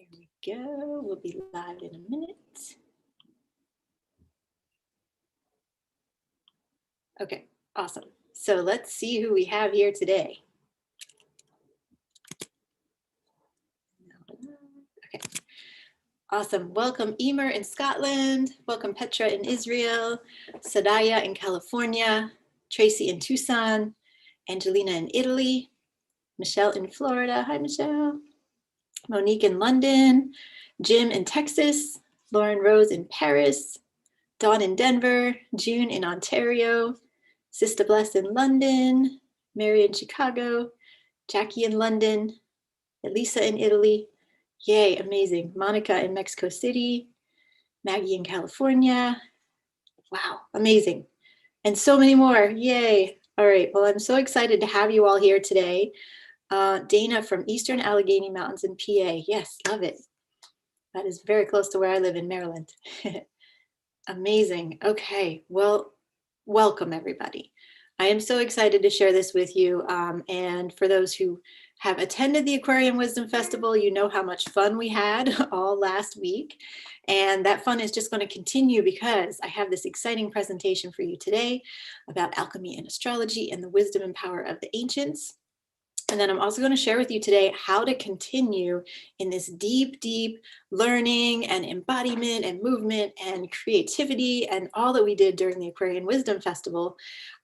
Here we go. We'll be live in a minute. Okay, awesome. So let's see who we have here today. Okay, awesome. Welcome Emer in Scotland. Welcome Petra in Israel. Sadaya in California. Tracy in Tucson. Angelina in Italy. Michelle in Florida. Hi, Michelle. Monique in London. Jim in Texas. Lauren Rose in Paris. Dawn in Denver. June in Ontario. Sister Bless in London. Mary in Chicago. Jackie in London. Elisa in Italy. Yay, amazing. Monica in Mexico City. Maggie in California. Wow, amazing. And so many more. Yay. All right, well, I'm so excited to have you all here today. Dana from Eastern Allegheny Mountains in PA. Yes, love it. That is very close to where I live in Maryland. Amazing. Okay, well, welcome everybody. I am so excited to share this with you. And for those who have attended the Aquarian Wisdom Festival, you know how much fun we had all last week. And that fun is just going to continue because I have this exciting presentation for you today about alchemy and astrology and the wisdom and power of the ancients. And then I'm also going to share with you today how to continue in this deep, deep learning and embodiment and movement and creativity and all that we did during the Aquarian Wisdom Festival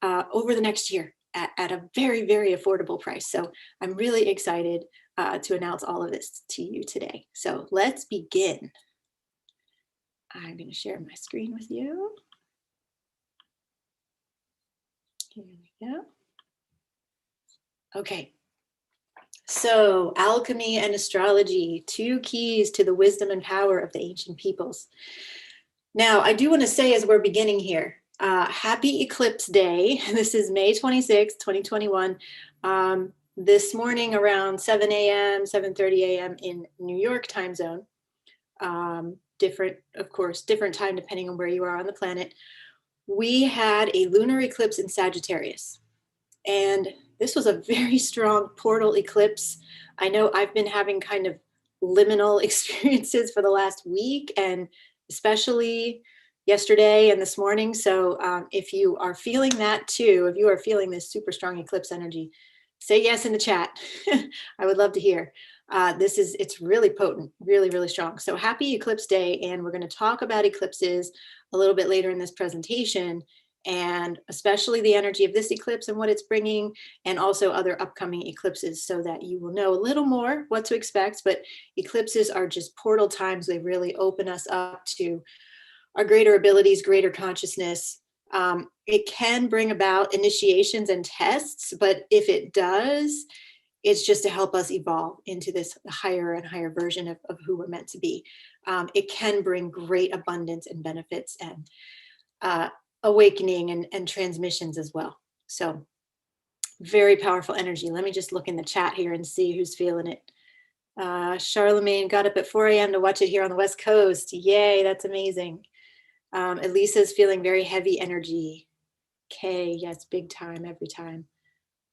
over the next year at a very, very affordable price. So I'm really excited to announce all of this to you today. So let's begin. I'm going to share my screen with you. Here we go. Okay. So alchemy and astrology, two keys to the wisdom and power of the ancient peoples. Now, I do want to say as we're beginning here, happy eclipse day. This is May 26, 2021. This morning around 7 a.m., 7:30 a.m. in New York time zone. Different, of course, different time depending on where you are on the planet. We had a lunar eclipse in Sagittarius. And this was a very strong portal eclipse. I know I've been having kind of liminal experiences for the last week and especially yesterday and this morning. So if you are feeling that too, if you are feeling this super strong eclipse energy, say yes in the chat. I would love to hear. It's really potent, really, really strong. So happy eclipse day. And we're going to talk about eclipses a little bit later in this presentation, and especially the energy of this eclipse and what it's bringing, and also other upcoming eclipses so that you will know a little more what to expect. But eclipses are just portal times. They really open us up to our greater abilities, greater consciousness. It can bring about initiations and tests, but if it does, it's just to help us evolve into this higher and higher version of who we're meant to be. It can bring great abundance and benefits and awakening and transmissions as well. So very powerful energy. Let me just look in the chat here and see who's feeling it. Charlemagne got up at 4 a.m. to watch it here on the West Coast. Yay, that's amazing. Elisa's feeling very heavy energy. Kay, yes, big time, every time.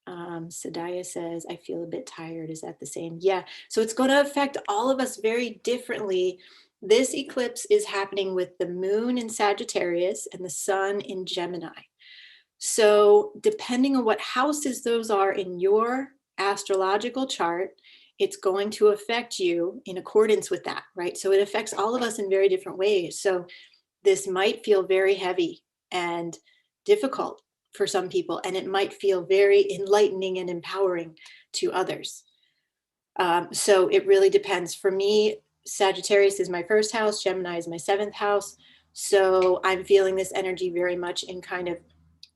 Sadaya says, I feel a bit tired. Is that the same? Yeah, so it's going to affect all of us very differently. This eclipse is happening with the moon in Sagittarius and the sun in Gemini. So depending on what houses those are in your astrological chart, it's going to affect you in accordance with that, right? So it affects all of us in very different ways. So this might feel very heavy and difficult for some people, and it might feel very enlightening and empowering to others. So it really depends. For me, Sagittarius is my first house, Gemini is my 7th house. So I'm feeling this energy very much in kind of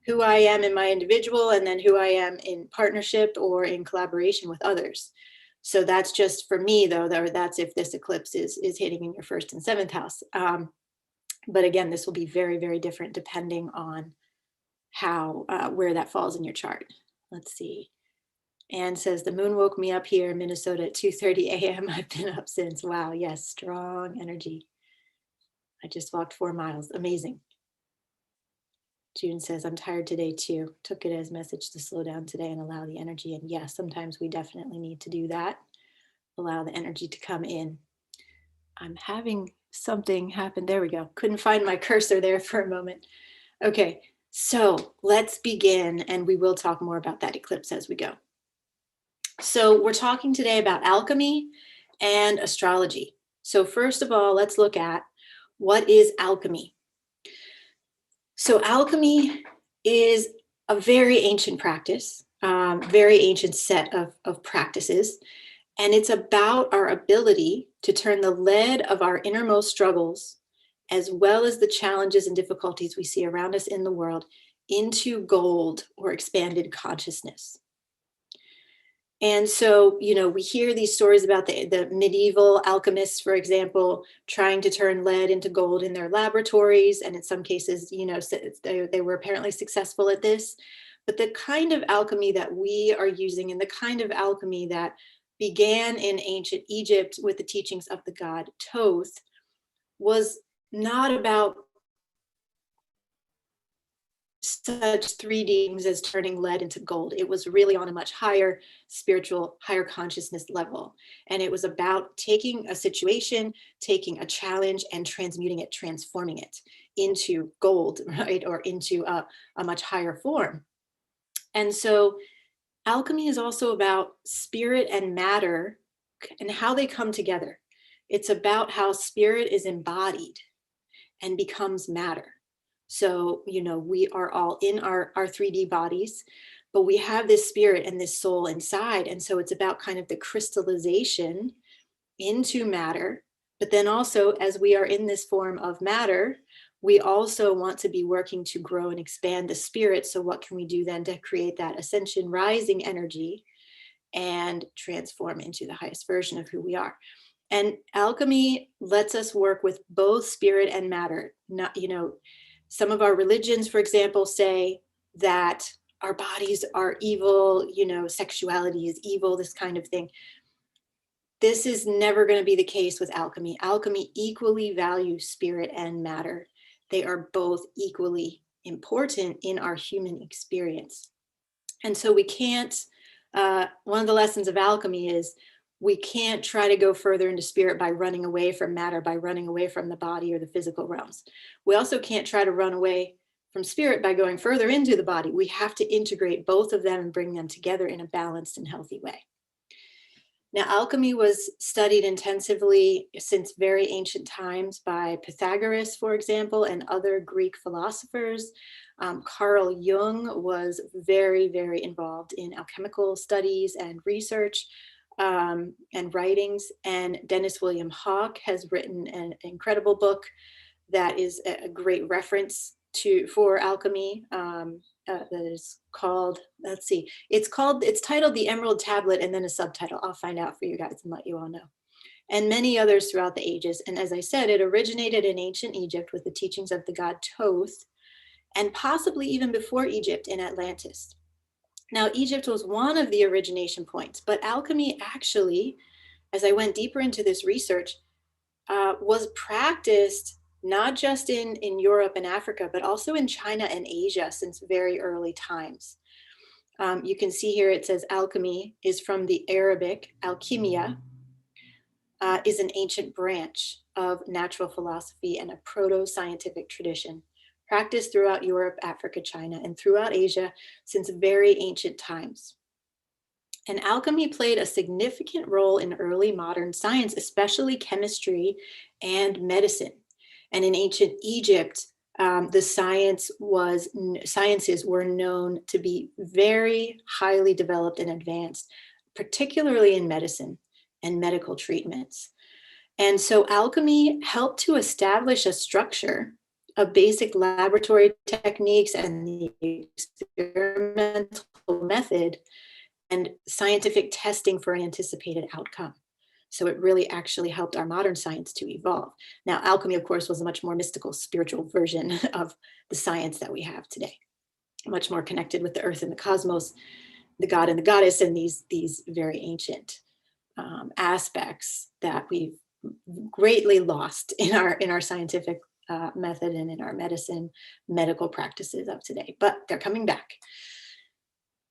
who I am in my individual, and then who I am in partnership or in collaboration with others. So that's just for me, though, that's if this eclipse is hitting in your 1st and 7th house. But again, this will be very, very different depending on how, where that falls in your chart. Let's see. Anne says, the moon woke me up here in Minnesota at 2:30 a.m. I've been up since. Wow, yes, strong energy. I just walked 4 miles. Amazing. June says, I'm tired today too. Took it as a message to slow down today and allow the energy. And yes, sometimes we definitely need to do that. Allow the energy to come in. I'm having something happen. There we go. Couldn't find my cursor there for a moment. Okay, so let's begin, and we will talk more about that eclipse as we go. So we're talking today about alchemy and astrology. So first of all, let's look at what is alchemy. So alchemy is a very ancient practice, very ancient set of practices. And it's about our ability to turn the lead of our innermost struggles, as well as the challenges and difficulties we see around us in the world, into gold or expanded consciousness. And so, we hear these stories about the medieval alchemists, for example, trying to turn lead into gold in their laboratories. And in some cases, they were apparently successful at this. But the kind of alchemy that we are using and the kind of alchemy that began in ancient Egypt with the teachings of the god Thoth was not about such 3D things as turning lead into gold. It was really on a much higher spiritual, higher consciousness level. And it was about taking a situation, taking a challenge, and transmuting it, transforming it into gold, right? Or into a much higher form. And so alchemy is also about spirit and matter and how they come together. It's about how spirit is embodied and becomes matter. So, we are all in our 3D bodies, but we have this spirit and this soul inside. And so it's about kind of the crystallization into matter. But then also, as we are in this form of matter, we also want to be working to grow and expand the spirit. So what can we do then to create that ascension rising energy and transform into the highest version of who we are? And alchemy lets us work with both spirit and matter. Not, some of our religions, for example, say that our bodies are evil, sexuality is evil, this kind of thing. This is never going to be the case with alchemy. Alchemy equally values spirit and matter. They are both equally important in our human experience. And so we can't, one of the lessons of alchemy is we can't try to go further into spirit by running away from matter, by running away from the body or the physical realms. We also can't try to run away from spirit by going further into the body. We have to integrate both of them and bring them together in a balanced and healthy way. Now, alchemy was studied intensively since very ancient times by Pythagoras, for example, and other Greek philosophers. Carl Jung was very, very involved in alchemical studies and research and writings. And Dennis William Hawke has written an incredible book that is a great reference for alchemy. That is called, it's titled The Emerald Tablet, and then a subtitle. I'll find out for you guys and let you all know. And many others throughout the ages. And as I said, it originated in ancient Egypt with the teachings of the god Thoth, and possibly even before Egypt in Atlantis. Now, Egypt was one of the origination points, but alchemy actually, as I went deeper into this research, was practiced not just in Europe and Africa, but also in China and Asia since very early times. You can see here it says alchemy is from the Arabic. Alchemia is an ancient branch of natural philosophy and a proto-scientific tradition practiced throughout Europe, Africa, China, and throughout Asia since very ancient times. And alchemy played a significant role in early modern science, especially chemistry and medicine. And in ancient Egypt, the sciences were known to be very highly developed and advanced, particularly in medicine and medical treatments. And so alchemy helped to establish a structure of basic laboratory techniques and the experimental method and scientific testing for an anticipated outcome. So it really actually helped our modern science to evolve. Now, alchemy, of course, was a much more mystical, spiritual version of the science that we have today, much more connected with the earth and the cosmos, the god and the goddess, and these very ancient aspects that we've greatly lost in our scientific method and in our medical practices of today, but they're coming back.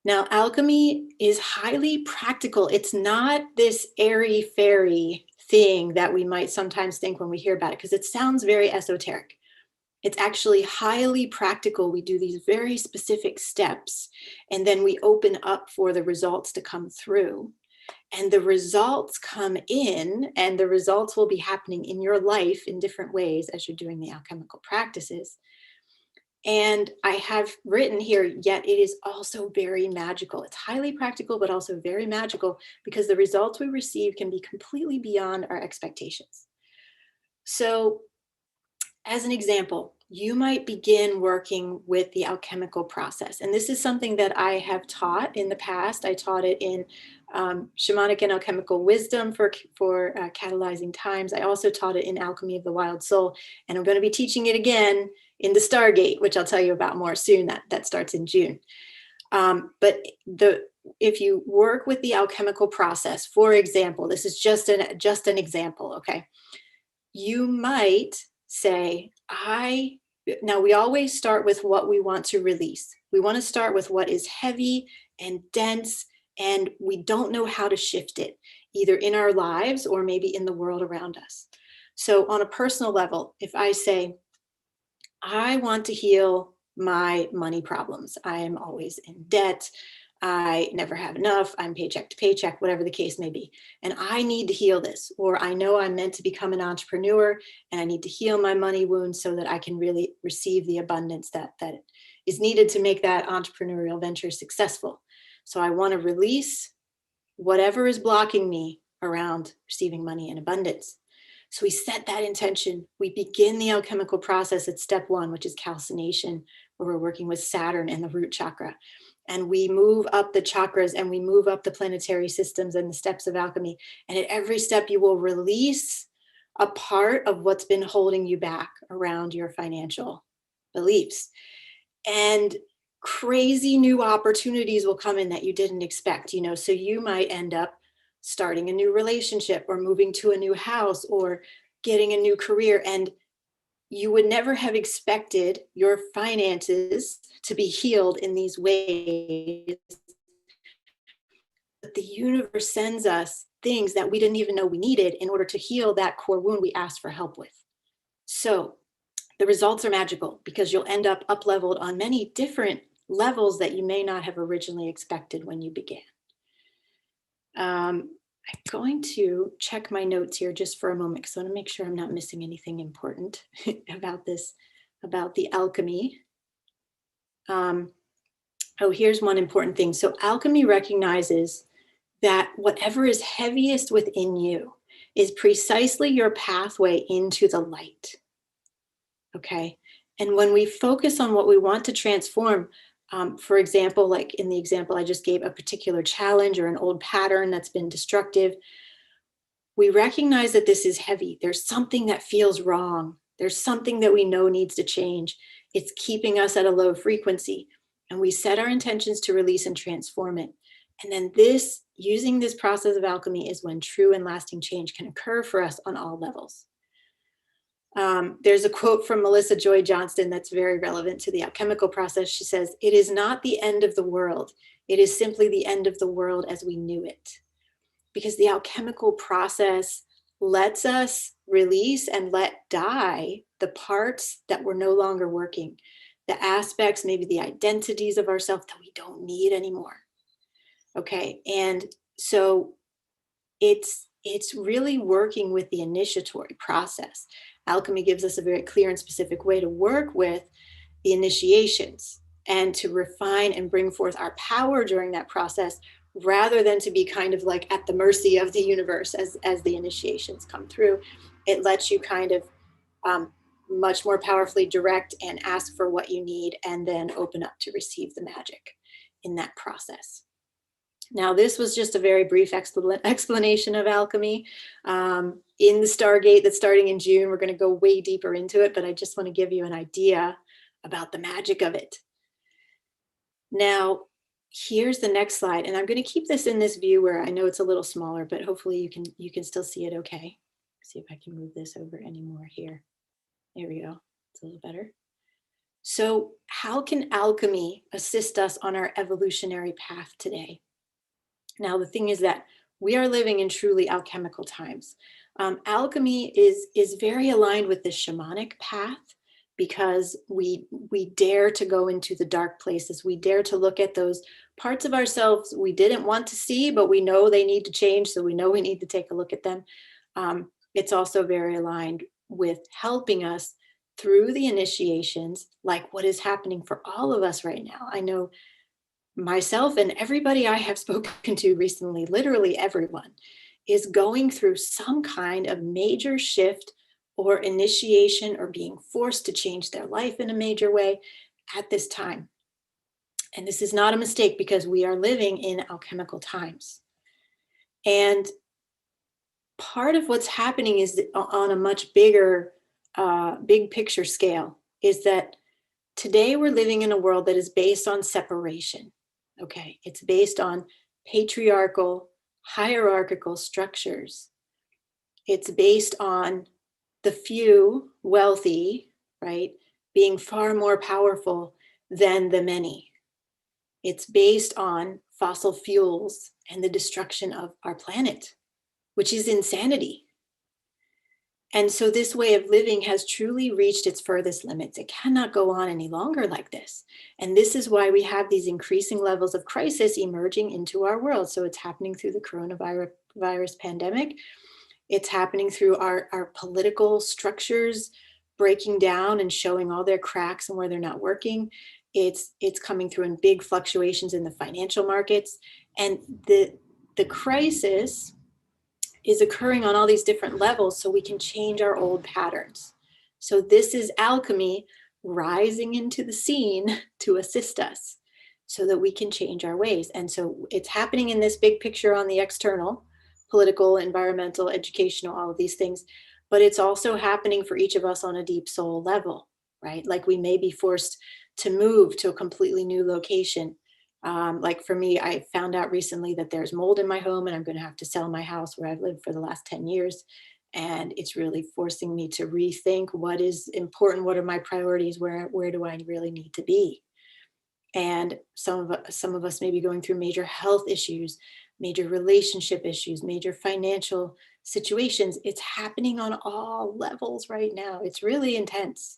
Now, alchemy is highly practical. It's not this airy-fairy thing that we might sometimes think when we hear about it, because it sounds very esoteric. It's actually highly practical. We do these very specific steps, and then we open up for the results to come through. And the results come in, and the results will be happening in your life in different ways as you're doing the alchemical practices. And I have written here, yet it is also very magical. It's highly practical, but also very magical, because the results we receive can be completely beyond our expectations. So, as an example, you might begin working with the alchemical process. And this is something that I have taught in the past. I taught it in Shamanic and Alchemical Wisdom for catalyzing times. I also taught it in Alchemy of the Wild Soul. And I'm going to be teaching it again in the Stargate, which I'll tell you about more soon. That starts in June. But if you work with the alchemical process, for example, this is just an example, okay? You might say, now we always start with what we want to release. We want to start with what is heavy and dense, and we don't know how to shift it, either in our lives or maybe in the world around us. So on a personal level, if I say, I want to heal my money problems. I am always in debt. I never have enough. I'm paycheck to paycheck, whatever the case may be. And I need to heal this. Or I know I'm meant to become an entrepreneur and I need to heal my money wounds so that I can really receive the abundance that is needed to make that entrepreneurial venture successful. So I want to release whatever is blocking me around receiving money in abundance. So we set that intention. We begin the alchemical process at step 1, which is calcination, where we're working with Saturn and the root chakra. And we move up the chakras and we move up the planetary systems and the steps of alchemy. And at every step, you will release a part of what's been holding you back around your financial beliefs. And crazy new opportunities will come in that you didn't expect, so you might end up starting a new relationship or moving to a new house or getting a new career. And you would never have expected your finances to be healed in these ways. But the universe sends us things that we didn't even know we needed in order to heal that core wound we asked for help with. So the results are magical because you'll end up leveled on many different levels that you may not have originally expected when you began. I'm going to check my notes here just for a moment because I want to make sure I'm not missing anything important about this, about the alchemy. Here's one important thing. So alchemy recognizes that whatever is heaviest within you is precisely your pathway into the light. Okay. And when we focus on what we want to transform, for example, like in the example I just gave, a particular challenge or an old pattern that's been destructive, we recognize that this is heavy. There's something that feels wrong. There's something that we know needs to change. It's keeping us at a low frequency. And we set our intentions to release and transform it. And then using this process of alchemy is when true and lasting change can occur for us on all levels. There's a quote from Melissa Joy Johnston that's very relevant to the alchemical process. She says, "It is not the end of the world. It is simply the end of the world as we knew it." Because the alchemical process lets us release and let die the parts that were no longer working, the aspects, maybe the identities of ourselves that we don't need anymore. Okay, and so it's really working with the initiatory process. Alchemy gives us a very clear and specific way to work with the initiations and to refine and bring forth our power during that process, rather than to be kind of like at the mercy of the universe as the initiations come through. It lets you kind of much more powerfully direct and ask for what you need and then open up to receive the magic in that process. Now, this was just a very brief explanation of alchemy. In the Stargate that's starting in June, we're going to go way deeper into it, but I just want to give you an idea about the magic of it. Now, here's the next slide, and I'm going to keep this in this view where I know it's a little smaller, but hopefully you can still see it okay. See if I can move this over anymore here. There we go. It's a little better. So how can alchemy assist us on our evolutionary path today? Now, the thing is that We are living in truly alchemical times. Alchemy is very aligned with the shamanic path because we dare to go into the dark places. We dare to look at those parts of ourselves we didn't want to see, but we know they need to change, so we know we need to take a look at them. It's also very aligned with helping us through the initiations, like what is happening for all of us right now. I know myself and everybody I have spoken to recently, literally everyone, is going through some kind of major shift or initiation or being forced to change their life in a major way at this time. And this is not a mistake because we are living in alchemical times. And part of what's happening is on a much bigger, big picture scale, is that today we're living in a world that is based on separation. Okay, it's based on patriarchal, hierarchical structures. It's based on the few wealthy, right, being far more powerful than the many. It's based on fossil fuels and the destruction of our planet, which is insanity. And so this way of living has truly reached its furthest limits. It cannot go on any longer like this. And this is why we have these increasing levels of crisis emerging into our world. So it's happening through the coronavirus pandemic. It's happening through our political structures breaking down and showing all their cracks and where they're not working. It's coming through in big fluctuations in the financial markets. And the crisis is occurring on all these different levels so we can change our old patterns. So this is alchemy rising into the scene to assist us so that we can change our ways. And so it's happening in this big picture on the external, political, environmental, educational, all of these things, but it's also happening for each of us on a deep soul level, right? Like we may be forced to move to a completely new location. Like for me, I found out recently that there's mold in my home and I'm going to have to sell my house where I've lived for the last 10 years. And it's really forcing me to rethink what is important, what are my priorities, where do I really need to be? And some of us may be going through major health issues, major relationship issues, major financial situations. It's happening on all levels right now. It's really intense.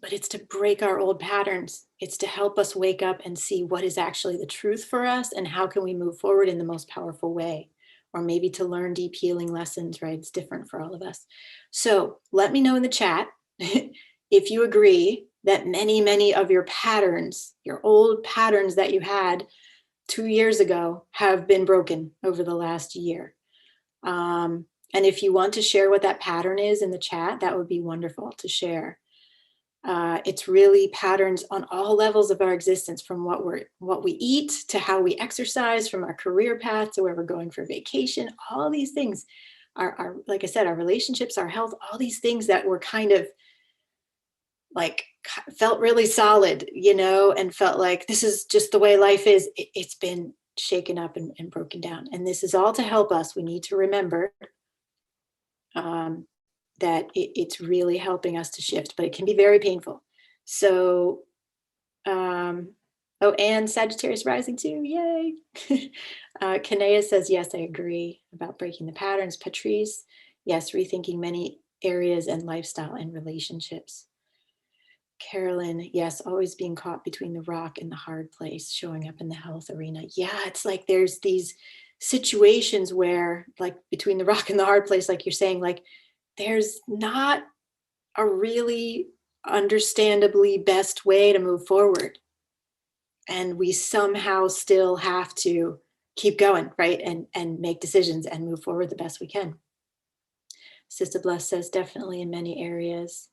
But it's to break our old patterns. It's to help us wake up and see what is actually the truth for us and how can we move forward in the most powerful way, or maybe to learn deep healing lessons, right? It's different for all of us. So let me know in the chat if you agree that many of your patterns, your old patterns that you had 2 years ago have been broken over the last year. And if you want to share what that pattern is in the chat, that would be wonderful to share. It's really patterns on all levels of our existence, from what we eat to how we exercise, from our career path to where we're going for vacation. All these things are, like I said, our relationships, our health, all these things that were kind of like felt really solid, and felt like this is just the way life is. It's been shaken up and broken down. And this is all to help us. We need to remember that it's really helping us to shift, but it can be very painful. So, and Sagittarius rising too, yay. Kanea says, yes, I agree about breaking the patterns. Patrice, yes, rethinking many areas and lifestyle and relationships. Carolyn, yes, always being caught between the rock and the hard place, showing up in the health arena. Yeah, it's like there's these situations where, like, between the rock and the hard place, like you're saying, like, there's not a really understandably best way to move forward. And we somehow still have to keep going, right? And make decisions and move forward the best we can. Sister Bless says, definitely in many areas.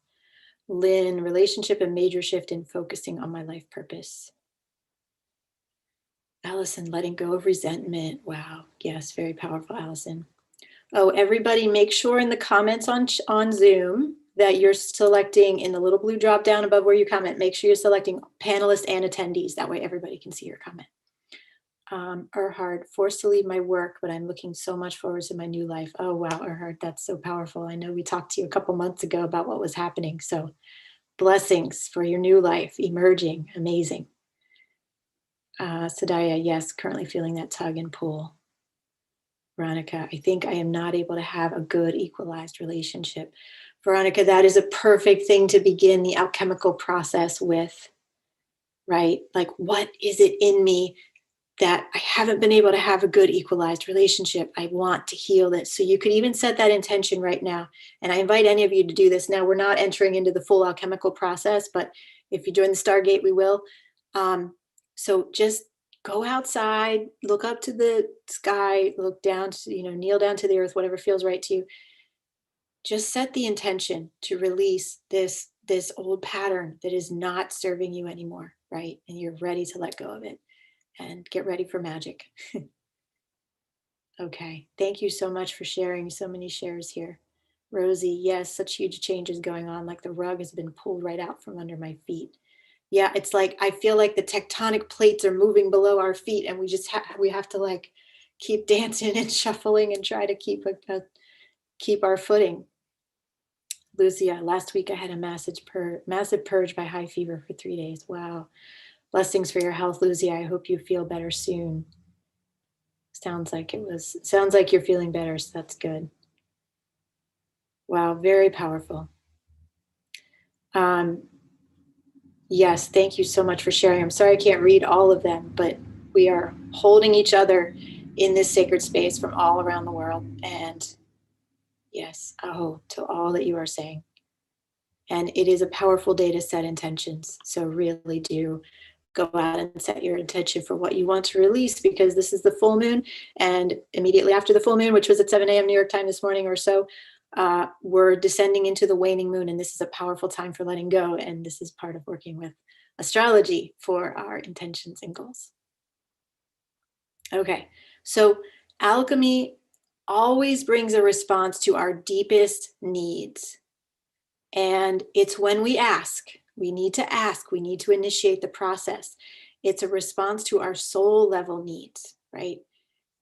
Lynn, relationship, a major shift in focusing on my life purpose. Allison, letting go of resentment. Wow. Yes, very powerful, Allison. Oh, everybody make sure in the comments on Zoom that you're selecting in the little blue drop down above where you comment, make sure you're selecting panelists and attendees. That way everybody can see your comment. Erhard, forced to leave my work, but I'm looking so much forward to my new life. Oh, wow, Erhard, that's so powerful. I know we talked to you a couple months ago about what was happening. So blessings for your new life, emerging, amazing. Sadaya, yes, currently feeling that tug and pull. Veronica, I think I am not able to have a good equalized relationship. Veronica, that is a perfect thing to begin the alchemical process with, right? Like, what is it in me that I haven't been able to have a good equalized relationship? I want to heal this. So you could even set that intention right now. And I invite any of you to do this. Now, we're not entering into the full alchemical process, but if you join the Stargate, we will. So just go outside, look up to the sky, look down to, kneel down to the earth, whatever feels right to you. Just set the intention to release this old pattern that is not serving you anymore, right? And you're ready to let go of it and get ready for magic. Okay, thank you so much for sharing so many shares here. Rosie, yes, such huge changes going on, like the rug has been pulled right out from under my feet. Yeah, it's like I feel like the tectonic plates are moving below our feet, and we have to like keep dancing and shuffling and try to keep our footing. Lucia, last week I had a massive purge by high fever for 3 days. Wow. Blessings for your health, Lucia. I hope you feel better soon. Sounds like you're feeling better, so that's good. Wow, very powerful. Yes, thank you so much for sharing. I'm sorry I can't read all of them, but we are holding each other in this sacred space from all around the world. And yes, aho to all that you are saying. And it is a powerful day to set intentions. So really do go out and set your intention for what you want to release, because this is the full moon. And immediately after the full moon, which was at 7 a.m. New York time this morning or so, we're descending into the waning moon. And this is a powerful time for letting go. And this is part of working with astrology for our intentions and goals. Okay, so alchemy always brings a response to our deepest needs. And it's when we ask, we need to initiate the process. It's a response to our soul level needs, right?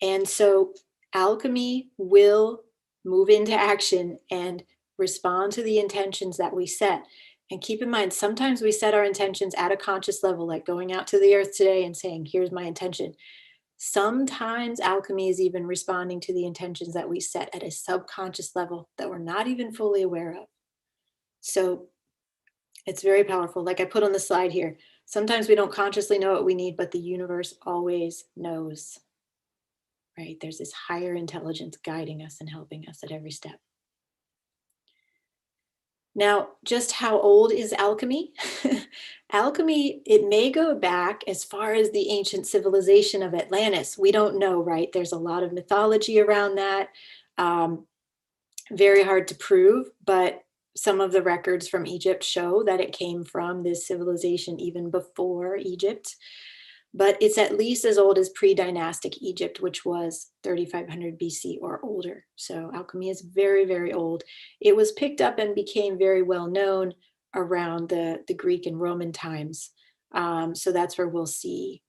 And so alchemy will move into action and respond to the intentions that we set. And keep in mind, sometimes we set our intentions at a conscious level, like going out to the earth today and saying, here's my intention. Sometimes alchemy is even responding to the intentions that we set at a subconscious level that we're not even fully aware of. So it's very powerful. Like I put on the slide here, sometimes we don't consciously know what we need, but the universe always knows, right? There's this higher intelligence guiding us and helping us at every step. Now, just how old is alchemy? Alchemy, it may go back as far as the ancient civilization of Atlantis. We don't know, right? There's a lot of mythology around that. Very hard to prove, but some of the records from Egypt show that it came from this civilization even before Egypt. But it's at least as old as pre-dynastic Egypt, which was 3500 BC or older. So alchemy is very, very old. It was picked up and became very well known around the Greek and Roman times. So that's where we'll see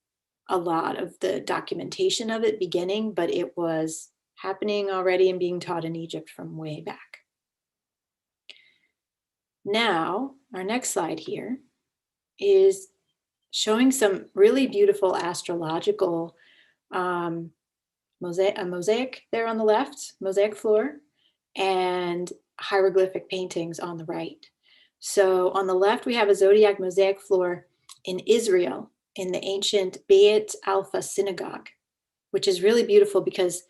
a lot of the documentation of it beginning, but it was happening already and being taught in Egypt from way back. Now, our next slide here is showing some really beautiful astrological mosaic there on the left, mosaic floor, and hieroglyphic paintings on the right. So on the left, we have a zodiac mosaic floor in Israel in the ancient Beit Alpha synagogue, which is really beautiful because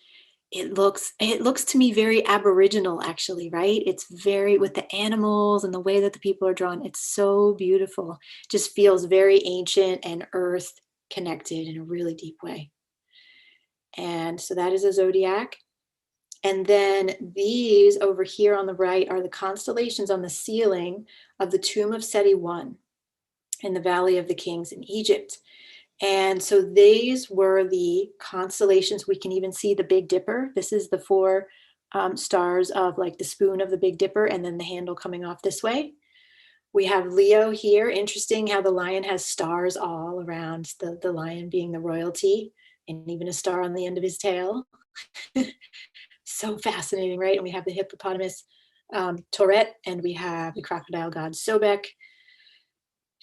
it looks to me very Aboriginal, actually, right? It's very, with the animals and the way that the people are drawn, it's so beautiful. It just feels very ancient and earth connected in a really deep way. And so that is a zodiac. And then these over here on the right are the constellations on the ceiling of the tomb of Seti I in the Valley of the Kings in Egypt. And so these were the constellations. We can even see the Big Dipper. This is the four stars of like the spoon of the Big Dipper, and then the handle coming off this way. We have Leo here. Interesting how the lion has stars all around, the lion being the royalty, and even a star on the end of his tail. So fascinating, right? And we have the hippopotamus Tourette, and we have the crocodile god Sobek.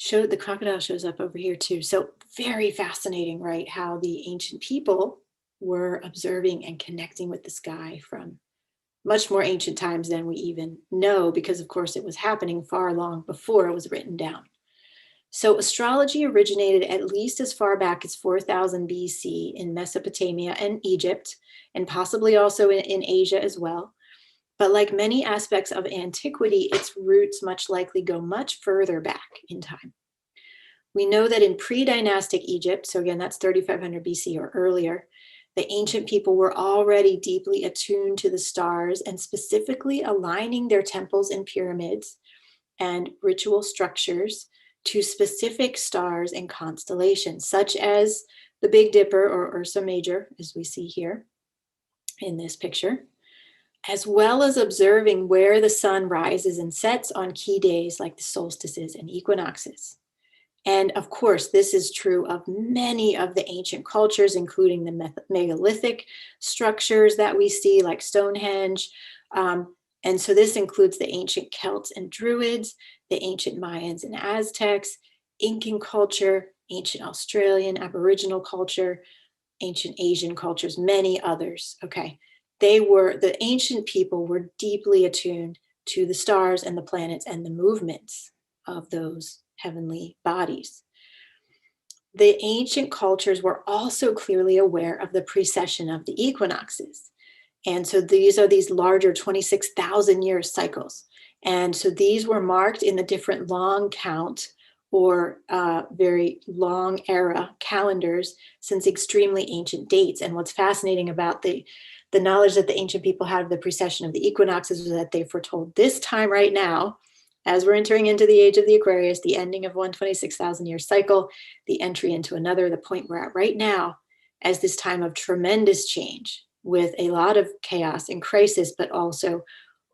The crocodile shows up over here too. So very fascinating, right? How the ancient people were observing and connecting with the sky from much more ancient times than we even know, because of course it was happening far long before it was written down. So astrology originated at least as far back as 4000 BC in Mesopotamia and Egypt, and possibly also in Asia as well. But like many aspects of antiquity, its roots much likely go much further back in time. We know that in pre-dynastic Egypt, so again, that's 3500 BC or earlier, the ancient people were already deeply attuned to the stars and specifically aligning their temples and pyramids and ritual structures to specific stars and constellations, such as the Big Dipper or Ursa Major, as we see here in this picture, as well as observing where the sun rises and sets on key days like the solstices and equinoxes. And of course, this is true of many of the ancient cultures, including the megalithic structures that we see, like Stonehenge. And so this includes the ancient Celts and Druids, the ancient Mayans and Aztecs, Incan culture, ancient Australian Aboriginal culture, ancient Asian cultures, many others. Okay. The ancient people were deeply attuned to the stars and the planets and the movements of those heavenly bodies. The ancient cultures were also clearly aware of the precession of the equinoxes. And so these are these larger 26,000 year cycles. And so these were marked in the different long count or very long era calendars since extremely ancient dates. And what's fascinating about the knowledge that the ancient people had of the precession of the equinoxes was that they foretold this time right now, as we're entering into the age of the Aquarius, the ending of one 26,000 year cycle, the entry into another, the point we're at right now, as this time of tremendous change with a lot of chaos and crisis, but also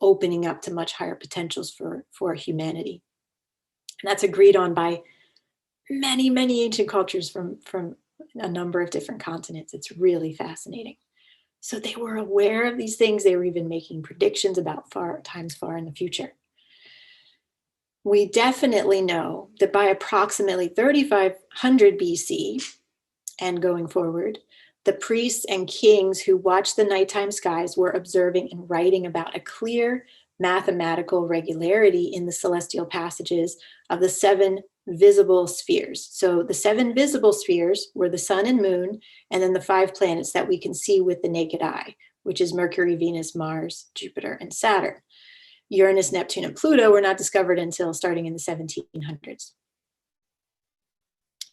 opening up to much higher potentials for humanity. And that's agreed on by many, many ancient cultures from a number of different continents. It's really fascinating. So they were aware of these things. They were even making predictions about times far in the future. We definitely know that by approximately 3500 BC and going forward, the priests and kings who watched the nighttime skies were observing and writing about a clear mathematical regularity in the celestial passages of the 7 visible spheres. So the 7 visible spheres were the sun and moon, and then the 5 planets that we can see with the naked eye, which is Mercury, Venus, Mars, Jupiter, and Saturn. Uranus, Neptune, and Pluto were not discovered until starting in the 1700s.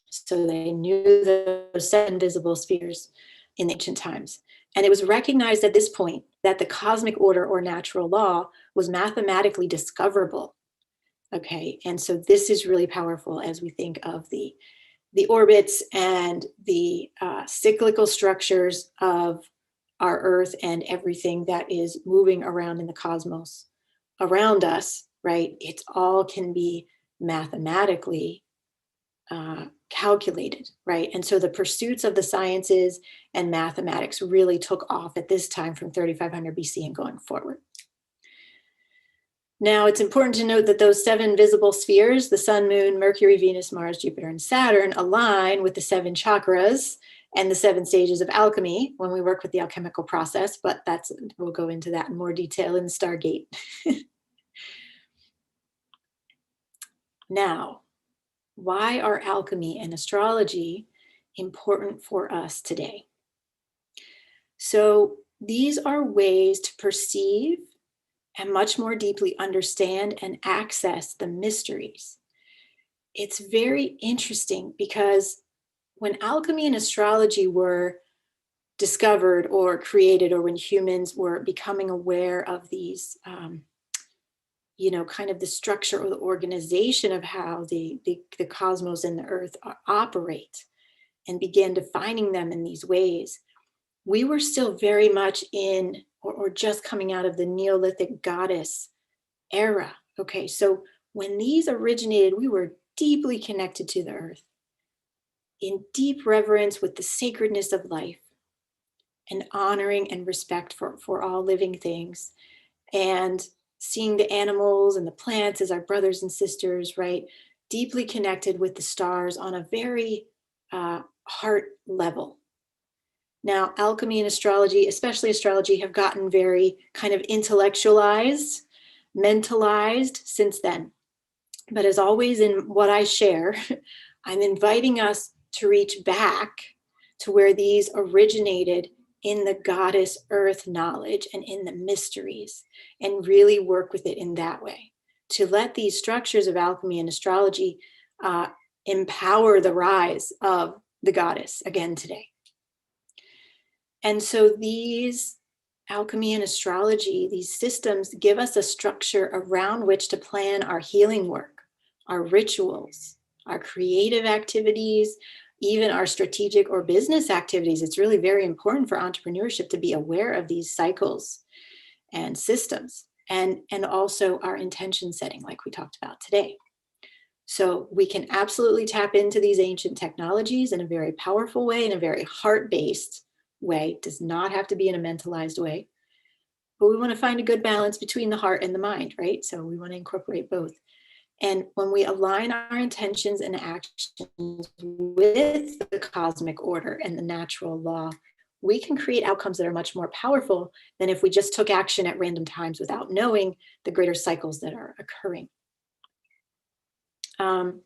So they knew those 7 visible spheres in ancient times. And it was recognized at this point that the cosmic order or natural law was mathematically discoverable. Okay, and so this is really powerful as we think of the orbits and the cyclical structures of our Earth and everything that is moving around in the cosmos around us, right? It all can be mathematically calculated, right? And so the pursuits of the sciences and mathematics really took off at this time from 3500 BC and going forward. Now, it's important to note that those 7 visible spheres, the sun, moon, Mercury, Venus, Mars, Jupiter, and Saturn, align with the 7 chakras and the 7 stages of alchemy when we work with the alchemical process, but we'll go into that in more detail in Stargate. Now, why are alchemy and astrology important for us today? So these are ways to perceive and much more deeply understand and access the mysteries. It's very interesting because when alchemy and astrology were discovered or created, or when humans were becoming aware of these, kind of the structure or the organization of how the cosmos and the earth operate, and began defining them in these ways, we were still very much in or just coming out of the Neolithic goddess era. Okay, so when these originated, we were deeply connected to the earth, in deep reverence with the sacredness of life, and honoring and respect for all living things, and seeing the animals and the plants as our brothers and sisters, right? deeply connected with the stars on a very heart level. Now, alchemy and astrology, especially astrology, have gotten very kind of intellectualized, mentalized since then. But as always in what I share, I'm inviting us to reach back to where these originated in the goddess earth knowledge and in the mysteries, and really work with it in that way, to let these structures of alchemy and astrology empower the rise of the goddess again today. And so these alchemy and astrology, these systems give us a structure around which to plan our healing work, our rituals, our creative activities, even our strategic or business activities. It's really very important for entrepreneurship to be aware of these cycles and systems, and also our intention setting, like we talked about today. So we can absolutely tap into these ancient technologies in a very powerful way, in a very heart-based way. It does not have to be in a mentalized way, but we want to find a good balance between the heart and the mind, right? So we want to incorporate both. And when we align our intentions and actions with the cosmic order and the natural law, we can create outcomes that are much more powerful than if we just took action at random times without knowing the greater cycles that are occurring.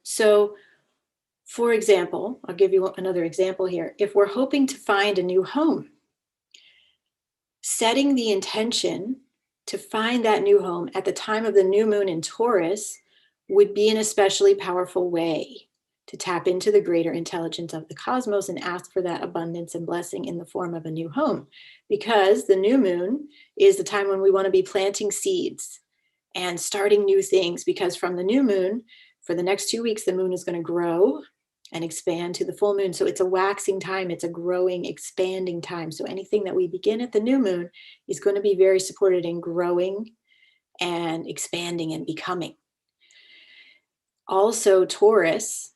So, for example, I'll give you another example here. If we're hoping to find a new home, setting the intention to find that new home at the time of the new moon in Taurus would be an especially powerful way to tap into the greater intelligence of the cosmos and ask for that abundance and blessing in the form of a new home. Because the new moon is the time when we want to be planting seeds and starting new things, because from the new moon, for the next 2 weeks, the moon is going to grow and expand to the full moon. So it's a waxing time, it's a growing, expanding time. So anything that we begin at the new moon is going to be very supported in growing and expanding and becoming. Also, Taurus,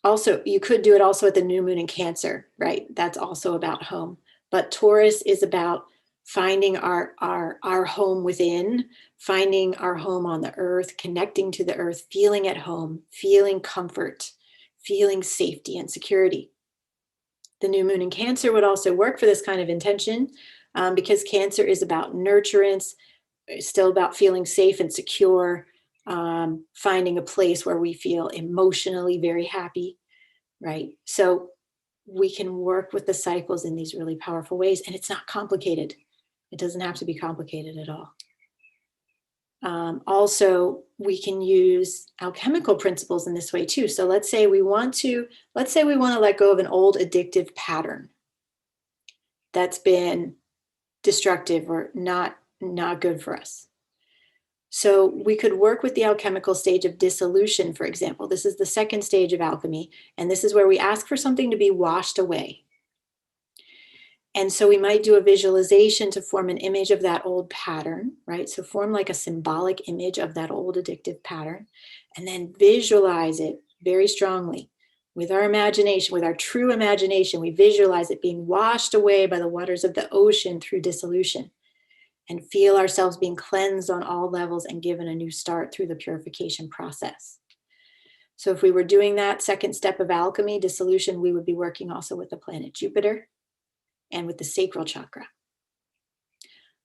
also, you could do it also at the new moon in Cancer, right? That's also about home. But Taurus is about finding our home within, finding our home on the earth, connecting to the earth, feeling at home, feeling comfort, feeling safety and security. The new moon in Cancer would also work for this kind of intention, because Cancer is about nurturance, still about feeling safe and secure, finding a place where we feel emotionally very happy, right? So we can work with the cycles in these really powerful ways, and it's not complicated. It doesn't have to be complicated at all. Also, we can use alchemical principles in this way too. So let's say we want to let go of an old addictive pattern that's been destructive or not good for us. So we could work with the alchemical stage of dissolution, for example. This is the second stage of alchemy, and this is where we ask for something to be washed away. And so we might do a visualization to form an image of that old pattern, right? So form like a symbolic image of that old addictive pattern, and then visualize it very strongly with our imagination, with our true imagination. We visualize it being washed away by the waters of the ocean through dissolution, and feel ourselves being cleansed on all levels and given a new start through the purification process. So if we were doing that second step of alchemy, dissolution, we would be working also with the planet Jupiter and with the sacral chakra.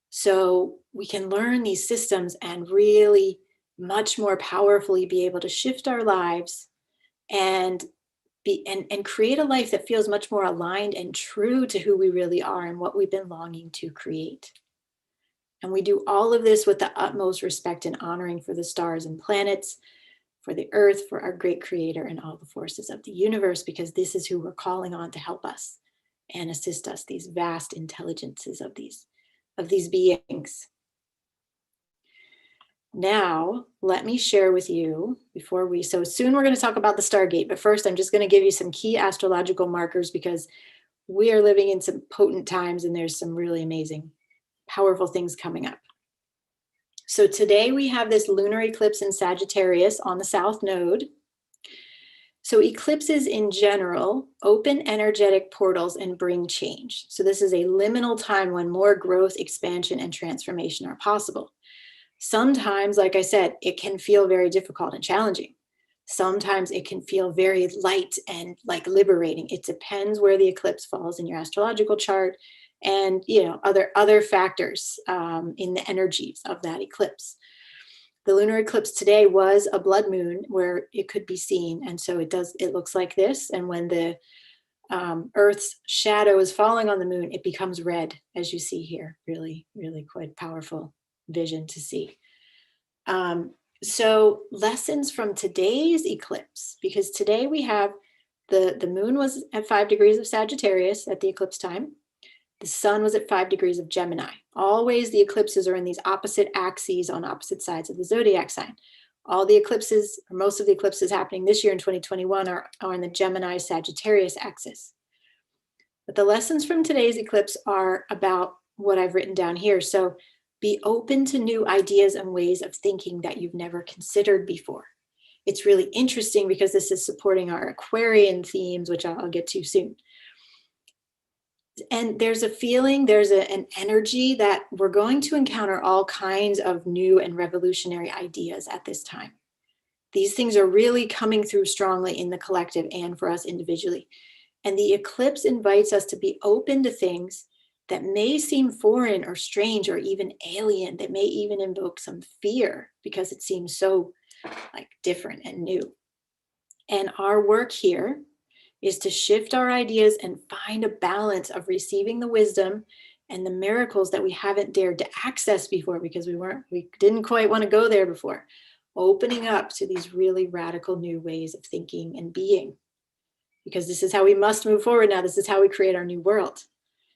So we can learn these systems and really much more powerfully be able to shift our lives and create a life that feels much more aligned and true to who we really are and what we've been longing to create. And we do all of this with the utmost respect and honoring for the stars and planets, for the earth, for our great creator and all the forces of the universe, because this is who we're calling on to help us and assist us, these vast intelligences of these beings. Now, let me share with you so soon we're going to talk about the Stargate, but first I'm just going to give you some key astrological markers, because we are living in some potent times and there's some really amazing, powerful things coming up. So today we have this lunar eclipse in Sagittarius on the South Node. So eclipses in general open energetic portals and bring change. So this is a liminal time when more growth, expansion, and transformation are possible. Sometimes, like I said, it can feel very difficult and challenging. Sometimes it can feel very light and like liberating. It depends where the eclipse falls in your astrological chart, and other factors in the energies of that eclipse. The lunar eclipse today was a blood moon where it could be seen, and so it looks like this. And when the Earth's shadow is falling on the moon, it becomes red, as you see here. Really, really quite powerful vision to see. So lessons from today's eclipse, because today we have the moon was at 5 degrees of Sagittarius at the eclipse time. The sun was at 5 degrees of Gemini. Always the eclipses are in these opposite axes on opposite sides of the zodiac sign. All the eclipses, or most of the eclipses happening this year in 2021 are on the Gemini Sagittarius axis. But the lessons from today's eclipse are about what I've written down here. So be open to new ideas and ways of thinking that you've never considered before. It's really interesting because this is supporting our Aquarian themes, which I'll get to soon. And there's a feeling, there's an energy that we're going to encounter all kinds of new and revolutionary ideas at this time. These things are really coming through strongly in the collective and for us individually. And the eclipse invites us to be open to things that may seem foreign or strange or even alien, that may even invoke some fear because it seems so like different and new. And our work here is to shift our ideas and find a balance of receiving the wisdom and the miracles that we haven't dared to access before because we didn't quite want to go there before, opening up to these really radical new ways of thinking and being, because this is how we must move forward now. This is how we create our new world.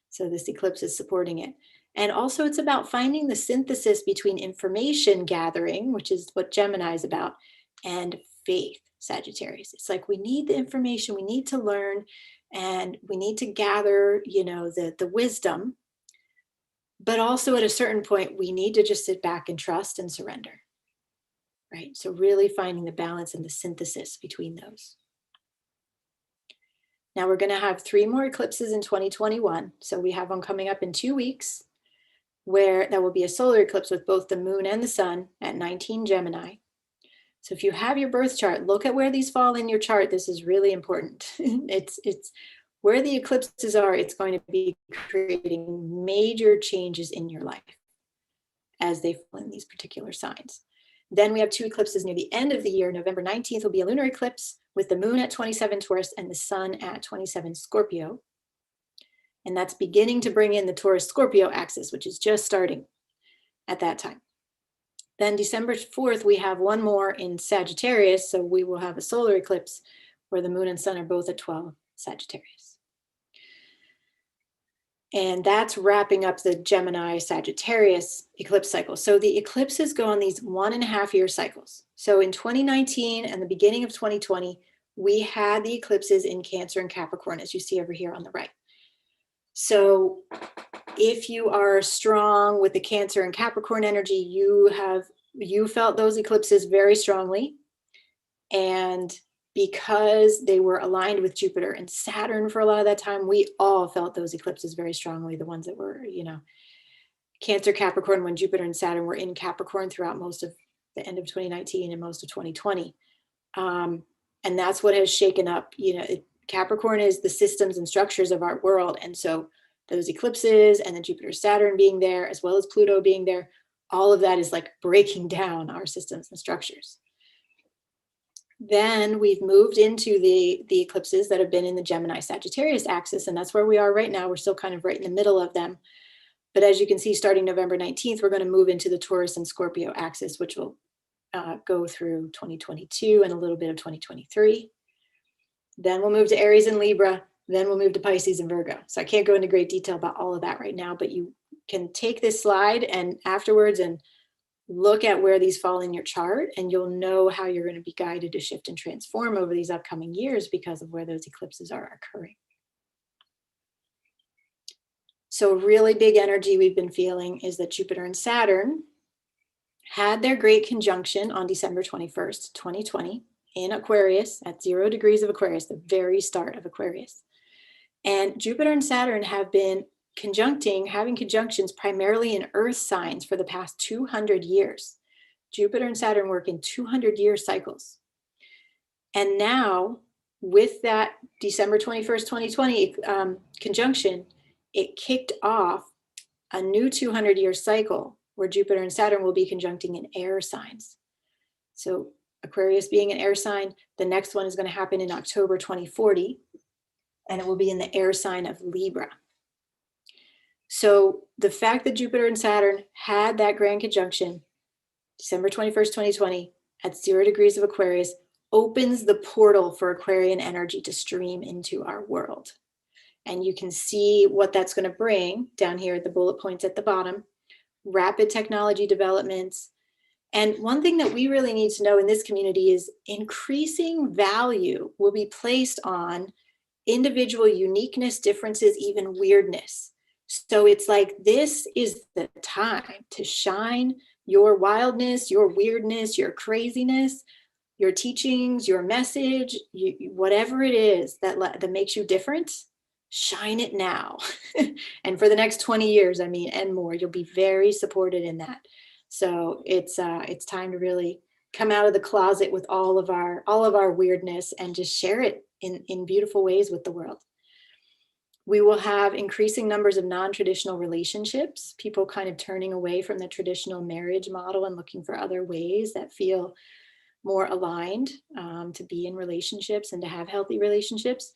So this eclipse is supporting it. And also it's about finding the synthesis between information gathering, which is what Gemini is about, and faith, Sagittarius. It's like we need the information, we need to learn, and we need to gather, the wisdom. But also at a certain point, we need to just sit back and trust and surrender, right? So really finding the balance and the synthesis between those. Now we're going to have 3 more eclipses in 2021. So we have one coming up in 2 weeks where that will be a solar eclipse with both the moon and the sun at 19 Gemini. So if you have your birth chart, look at where these fall in your chart. This is really important. It's where the eclipses are, it's going to be creating major changes in your life as they fall in these particular signs. Then we have 2 eclipses near the end of the year. November 19th will be a lunar eclipse with the moon at 27 Taurus and the sun at 27 Scorpio. And that's beginning to bring in the Taurus-Scorpio axis, which is just starting at that time. Then December 4th, we have one more in Sagittarius. So we will have a solar eclipse where the moon and sun are both at 12 Sagittarius. And that's wrapping up the Gemini Sagittarius eclipse cycle. So the eclipses go on these 1.5-year cycles. So in 2019 and the beginning of 2020, we had the eclipses in Cancer and Capricorn, as you see over here on the right. So if you are strong with the Cancer and Capricorn energy, you felt those eclipses very strongly. And because they were aligned with Jupiter and Saturn for a lot of that time, we all felt those eclipses very strongly. The ones that were, Cancer, Capricorn, when Jupiter and Saturn were in Capricorn throughout most of the end of 2019 and most of 2020. And that's what has shaken up, Capricorn is the systems and structures of our world. And so those eclipses and then Jupiter, Saturn being there, as well as Pluto being there, all of that is like breaking down our systems and structures. Then we've moved into the eclipses that have been in the Gemini Sagittarius axis, and that's where we are right now. We're still kind of right in the middle of them. But as you can see, starting November 19th, we're going to move into the Taurus and Scorpio axis, which will go through 2022 and a little bit of 2023. Then we'll move to Aries and Libra. Then we'll move to Pisces and Virgo. So I can't go into great detail about all of that right now, but you can take this slide and afterwards and look at where these fall in your chart, and you'll know how you're going to be guided to shift and transform over these upcoming years because of where those eclipses are occurring. So really big energy we've been feeling is that Jupiter and Saturn had their great conjunction on December 21st, 2020 in Aquarius at 0 degrees of Aquarius, the very start of Aquarius. And Jupiter and Saturn have been having conjunctions primarily in earth signs for the past 200 years. Jupiter and Saturn work in 200-year cycles. And now with that December 21st, 2020 conjunction, it kicked off a new 200-year cycle where Jupiter and Saturn will be conjuncting in air signs. So Aquarius being an air sign, the next one is going to happen in October 2040, and it will be in the air sign of Libra. So the fact that Jupiter and Saturn had that grand conjunction, December 21st, 2020, at 0 degrees of Aquarius, opens the portal for Aquarian energy to stream into our world. And you can see what that's going to bring down here at the bullet points at the bottom. Rapid technology developments. And one thing that we really need to know in this community is increasing value will be placed on individual uniqueness, differences, even weirdness. So it's like, this is the time to shine your wildness, your weirdness, your craziness, your teachings, your message, whatever it is that makes you different, shine it now. And for the next 20 years, I mean, and more, you'll be very supported in that. So it's time to really come out of the closet with all of our weirdness and just share it in beautiful ways with the world. We will have increasing numbers of non-traditional relationships, people kind of turning away from the traditional marriage model and looking for other ways that feel more aligned to be in relationships and to have healthy relationships.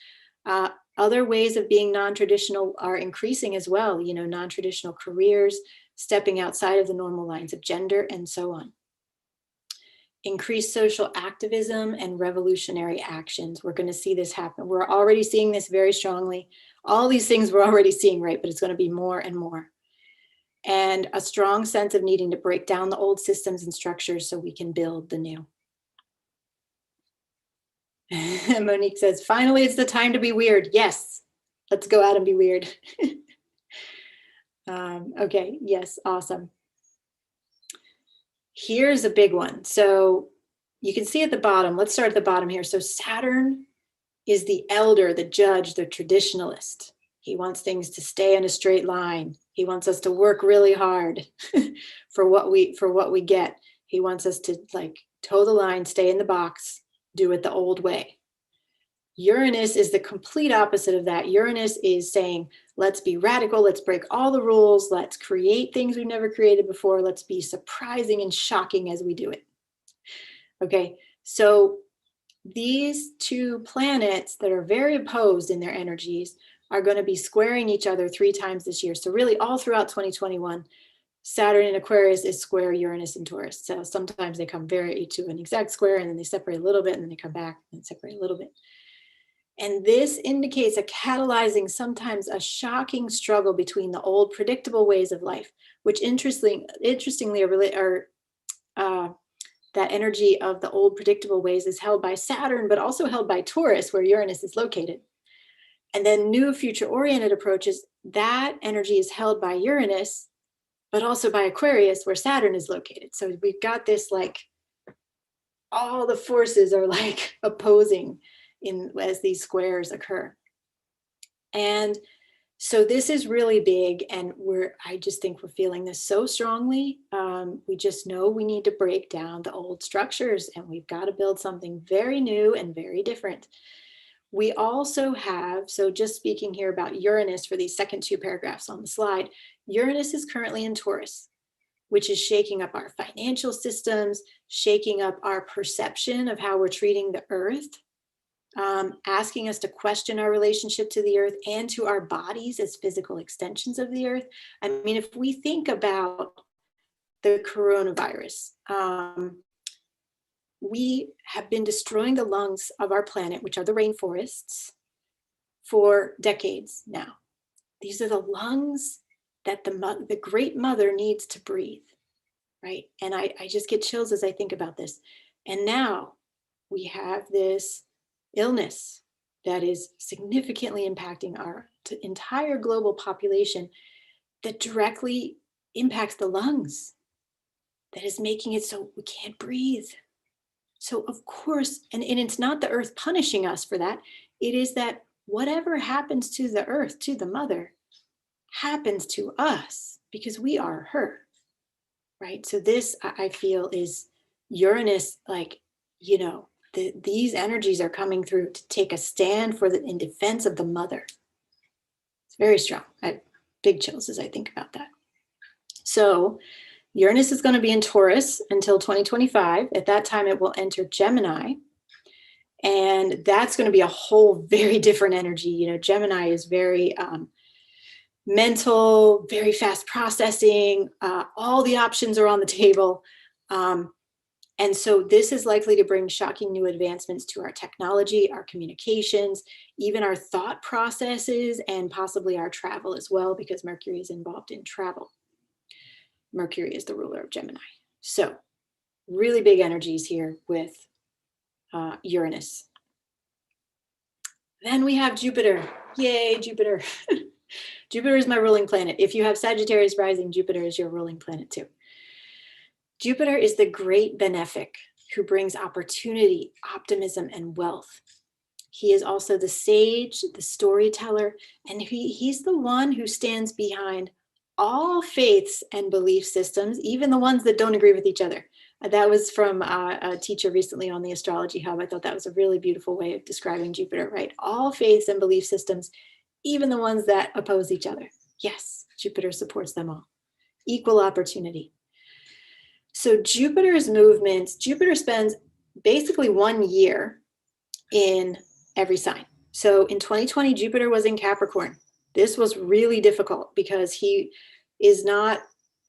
Other ways of being non-traditional are increasing as well, you know, non-traditional careers, stepping outside of the normal lines of gender, and so on. Increased social activism and revolutionary actions. We're going to see this happen. We're already seeing this very strongly. All these things we're already seeing, right? But it's going to be more and more. And a strong sense of needing to break down the old systems and structures so we can build the new. Monique says, finally, it's the time to be weird. Yes, let's go out and be weird. Okay, yes, awesome. Here's a big one. So you can see at the bottom, let's start at the bottom here. So Saturn is the elder, the judge, the traditionalist. He wants things to stay in a straight line. He wants us to work really hard for what we get. He wants us to like toe the line, stay in the box, do it the old way. Uranus is the complete opposite of that. Uranus is saying, let's be radical, let's break all the rules, let's create things we've never created before, let's be surprising and shocking as we do it. Okay, so these two planets that are very opposed in their energies are going to be squaring each other 3 times this year. So really all throughout 2021, Saturn in Aquarius is square Uranus in Taurus. So sometimes they come very to an exact square and then they separate a little bit and then they come back and separate a little bit. And this indicates a catalyzing, sometimes a shocking struggle between the old predictable ways of life, which interestingly are that energy of the old predictable ways is held by Saturn, but also held by Taurus, where Uranus is located. And then new future-oriented approaches, that energy is held by Uranus, but also by Aquarius, where Saturn is located. So we've got this, like, all the forces are like opposing as these squares occur. And so this is really big, and I just think we're feeling this so strongly. We just know we need to break down the old structures, and we've got to build something very new and very different. We also have, so just speaking here about Uranus for these second 2 paragraphs on the slide, Uranus is currently in Taurus, which is shaking up our financial systems, shaking up our perception of how we're treating the earth, asking us to question our relationship to the earth and to our bodies as physical extensions of the earth. I mean, if we think about the coronavirus, we have been destroying the lungs of our planet, which are the rainforests, for decades now. These are the lungs that the great mother needs to breathe, right? And I just get chills as I think about this. And now we have this illness that is significantly impacting our entire global population that directly impacts the lungs, that is making it so we can't breathe. So of course, and it's not the earth punishing us for that, it is that whatever happens to the earth, to the mother, happens to us because we are her, right? So this, I feel, is Uranus, like, you know, these energies are coming through to take a stand in defense of the mother. It's very strong. I have big chills as I think about that. So Uranus is going to be in Taurus until 2025. At that time, it will enter Gemini. And that's going to be a whole very different energy. You know, Gemini is very mental, very fast processing. All the options are on the table. And so this is likely to bring shocking new advancements to our technology, our communications, even our thought processes, and possibly our travel as well, because Mercury is involved in travel. Mercury is the ruler of Gemini. So really big energies here with Uranus. Then we have Jupiter. Yay, Jupiter. Jupiter is my ruling planet. If you have Sagittarius rising, Jupiter is your ruling planet too. Jupiter is the great benefic who brings opportunity, optimism, and wealth. He is also the sage, the storyteller, and he's the one who stands behind all faiths and belief systems, even the ones that don't agree with each other. That was from a teacher recently on the Astrology Hub. I thought that was a really beautiful way of describing Jupiter, right? All faiths and belief systems, even the ones that oppose each other. Yes, Jupiter supports them all. Equal opportunity. So Jupiter's movements, Jupiter spends basically 1 year in every sign. So in 2020, Jupiter was in Capricorn. This was really difficult because he is not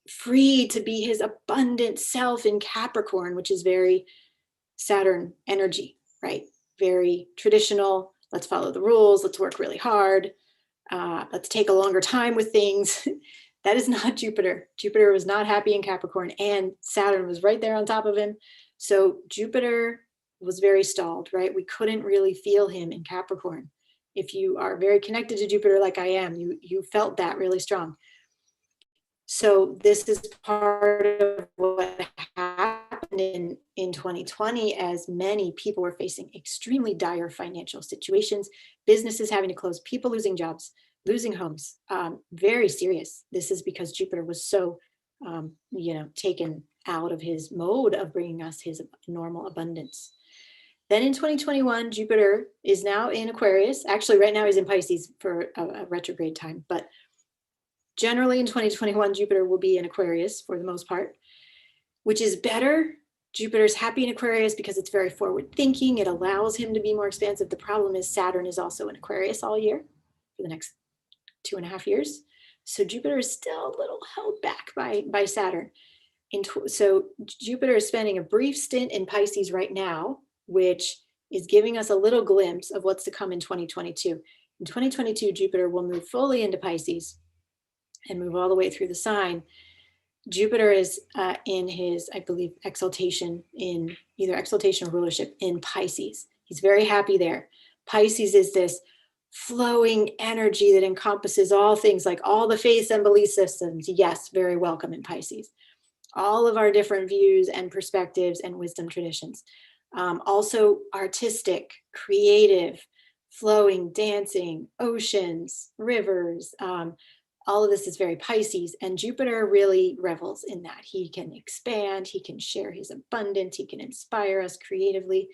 free to be his abundant self in Capricorn, which is very Saturn energy, right? Very traditional. Let's follow the rules. Let's work really hard. Let's take a longer time with things. That is not Jupiter. Jupiter was not happy in Capricorn, and Saturn was right there on top of him. So Jupiter was very stalled, right? We couldn't really feel him in Capricorn. If you are very connected to Jupiter like I am, you felt that really strong. So this is part of what happened in 2020, as many people were facing extremely dire financial situations, businesses having to close, people losing jobs, losing homes, very serious. This is because Jupiter was so, taken out of his mode of bringing us his normal abundance. Then in 2021, Jupiter is now in Aquarius. Actually, right now he's in Pisces for a retrograde time, but generally in 2021, Jupiter will be in Aquarius for the most part, which is better. Jupiter's happy in Aquarius because it's very forward thinking. It allows him to be more expansive. The problem is Saturn is also in Aquarius all year for the next 2.5 years. So Jupiter is still a little held back by Saturn. So Jupiter is spending a brief stint in Pisces right now, which is giving us a little glimpse of what's to come in 2022. In 2022, Jupiter will move fully into Pisces and move all the way through the sign. Jupiter is in his, I believe, exaltation, in either exaltation or rulership in Pisces. He's very happy there. Pisces is this flowing energy that encompasses all things, like all the faiths and belief systems. Yes, very welcome in Pisces. All of our different views and perspectives and wisdom traditions. Also artistic, creative, flowing, dancing, oceans, rivers. All of this is very Pisces, and Jupiter really revels in that. He can expand, he can share his abundance, he can inspire us creatively.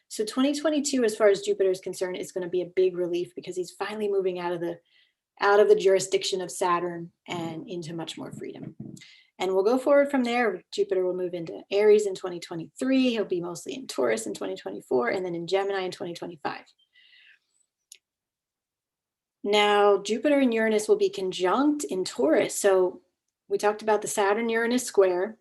So 2022, as far as Jupiter is concerned, is going to be a big relief because he's finally moving out of the jurisdiction of Saturn and into much more freedom. And we'll go forward from there. Jupiter will move into Aries in 2023. He'll be mostly in Taurus in 2024, and then in Gemini in 2025. Now, Jupiter and Uranus will be conjunct in Taurus. So we talked about the Saturn-Uranus square.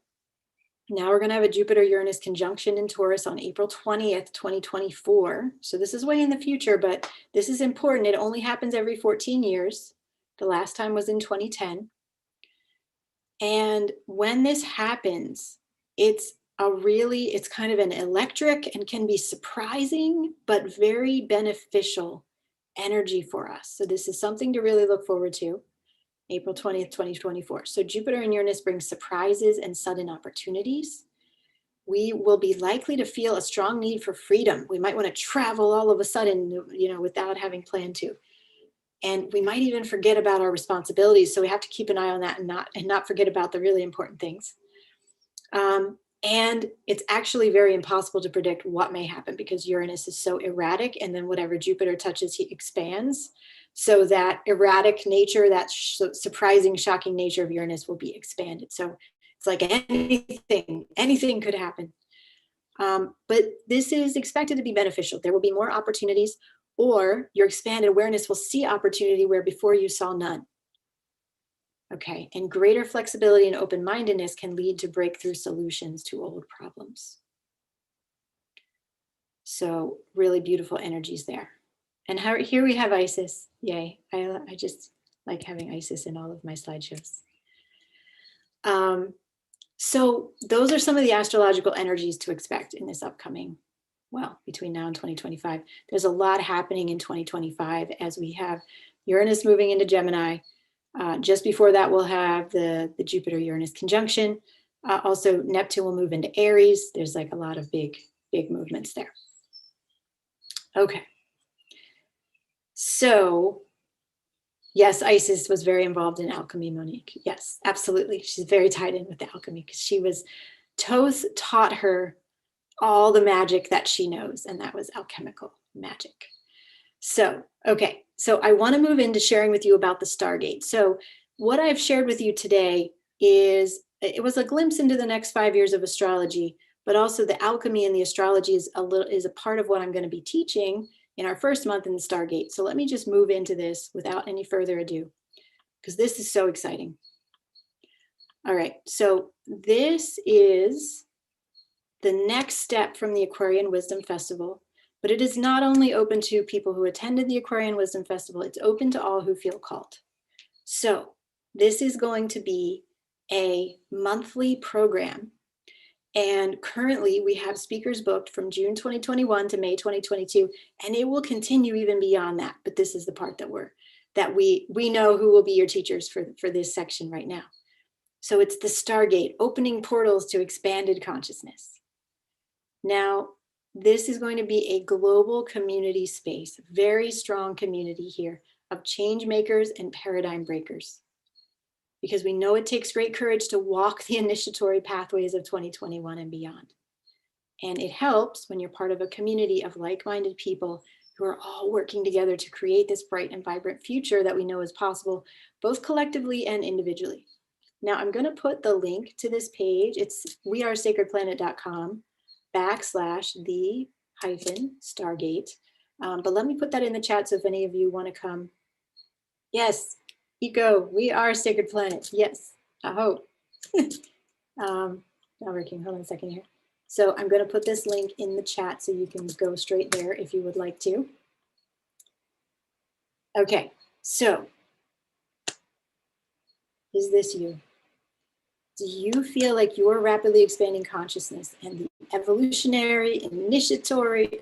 Now we're going to have a Jupiter-Uranus conjunction in Taurus on April 20th, 2024. So this is way in the future, but this is important. It only happens every 14 years. The last time was in 2010. And when this happens, it's kind of an electric and can be surprising, but very beneficial energy for us. So this is something to really look forward to. April 20th, 2024. So Jupiter and Uranus bring surprises and sudden opportunities. We will be likely to feel a strong need for freedom. We might want to travel all of a sudden, without having planned to. And we might even forget about our responsibilities. So we have to keep an eye on that and not forget about the really important things. And it's actually very impossible to predict what may happen because Uranus is so erratic, and then whatever Jupiter touches, he expands. So that erratic nature, that surprising, shocking nature of Uranus will be expanded. So it's like anything could happen. But this is expected to be beneficial. There will be more opportunities, or your expanded awareness will see opportunity where before you saw none. Okay, and greater flexibility and open-mindedness can lead to breakthrough solutions to old problems. So really beautiful energies there. And here we have Isis. Yay, I just like having Isis in all of my slideshows. So those are some of the astrological energies to expect in this upcoming, well, between now and 2025. There's a lot happening in 2025 as we have Uranus moving into Gemini. Just before that, we'll have the Jupiter-Uranus conjunction. Also, Neptune will move into Aries. There's like a lot of big movements there. Okay. So, yes, Isis was very involved in alchemy, Monique. Yes, absolutely. She's very tied in with the alchemy because Thoth taught her all the magic that she knows, and that was alchemical magic. So, okay, so I want to move into sharing with you about the Stargate. So what I've shared with you today it was a glimpse into the next 5 years of astrology, but also the alchemy and the astrology is a part of what I'm going to be teaching in our first month in the Stargate. So let me just move into this without any further ado, because this is so exciting. All right, so this is the next step from the Aquarian Wisdom Festival. But it is not only open to people who attended the Aquarian Wisdom Festival, it's open to all who feel called. So this is going to be a monthly program. And currently we have speakers booked from June 2021 to May 2022, and it will continue even beyond that. But this is the part that we know who will be your teachers for this section right now. So it's the Stargate, opening portals to expanded consciousness. Now, this is going to be a global community space, very strong community here of change makers and paradigm breakers. Because we know it takes great courage to walk the initiatory pathways of 2021 and beyond. And it helps when you're part of a community of like-minded people who are all working together to create this bright and vibrant future that we know is possible, both collectively and individually. Now, I'm going to put the link to this page. It's wearesacredplanet.com/the-Stargate. But let me put that in the chat so if any of you want to come. Yes, Eco, we are Sacred Planet. Yes, I hope. Not working. Hold on a second here. So I'm going to put this link in the chat so you can go straight there if you would like to. Okay, so is this you? Do you feel like your rapidly expanding consciousness and the evolutionary, initiatory,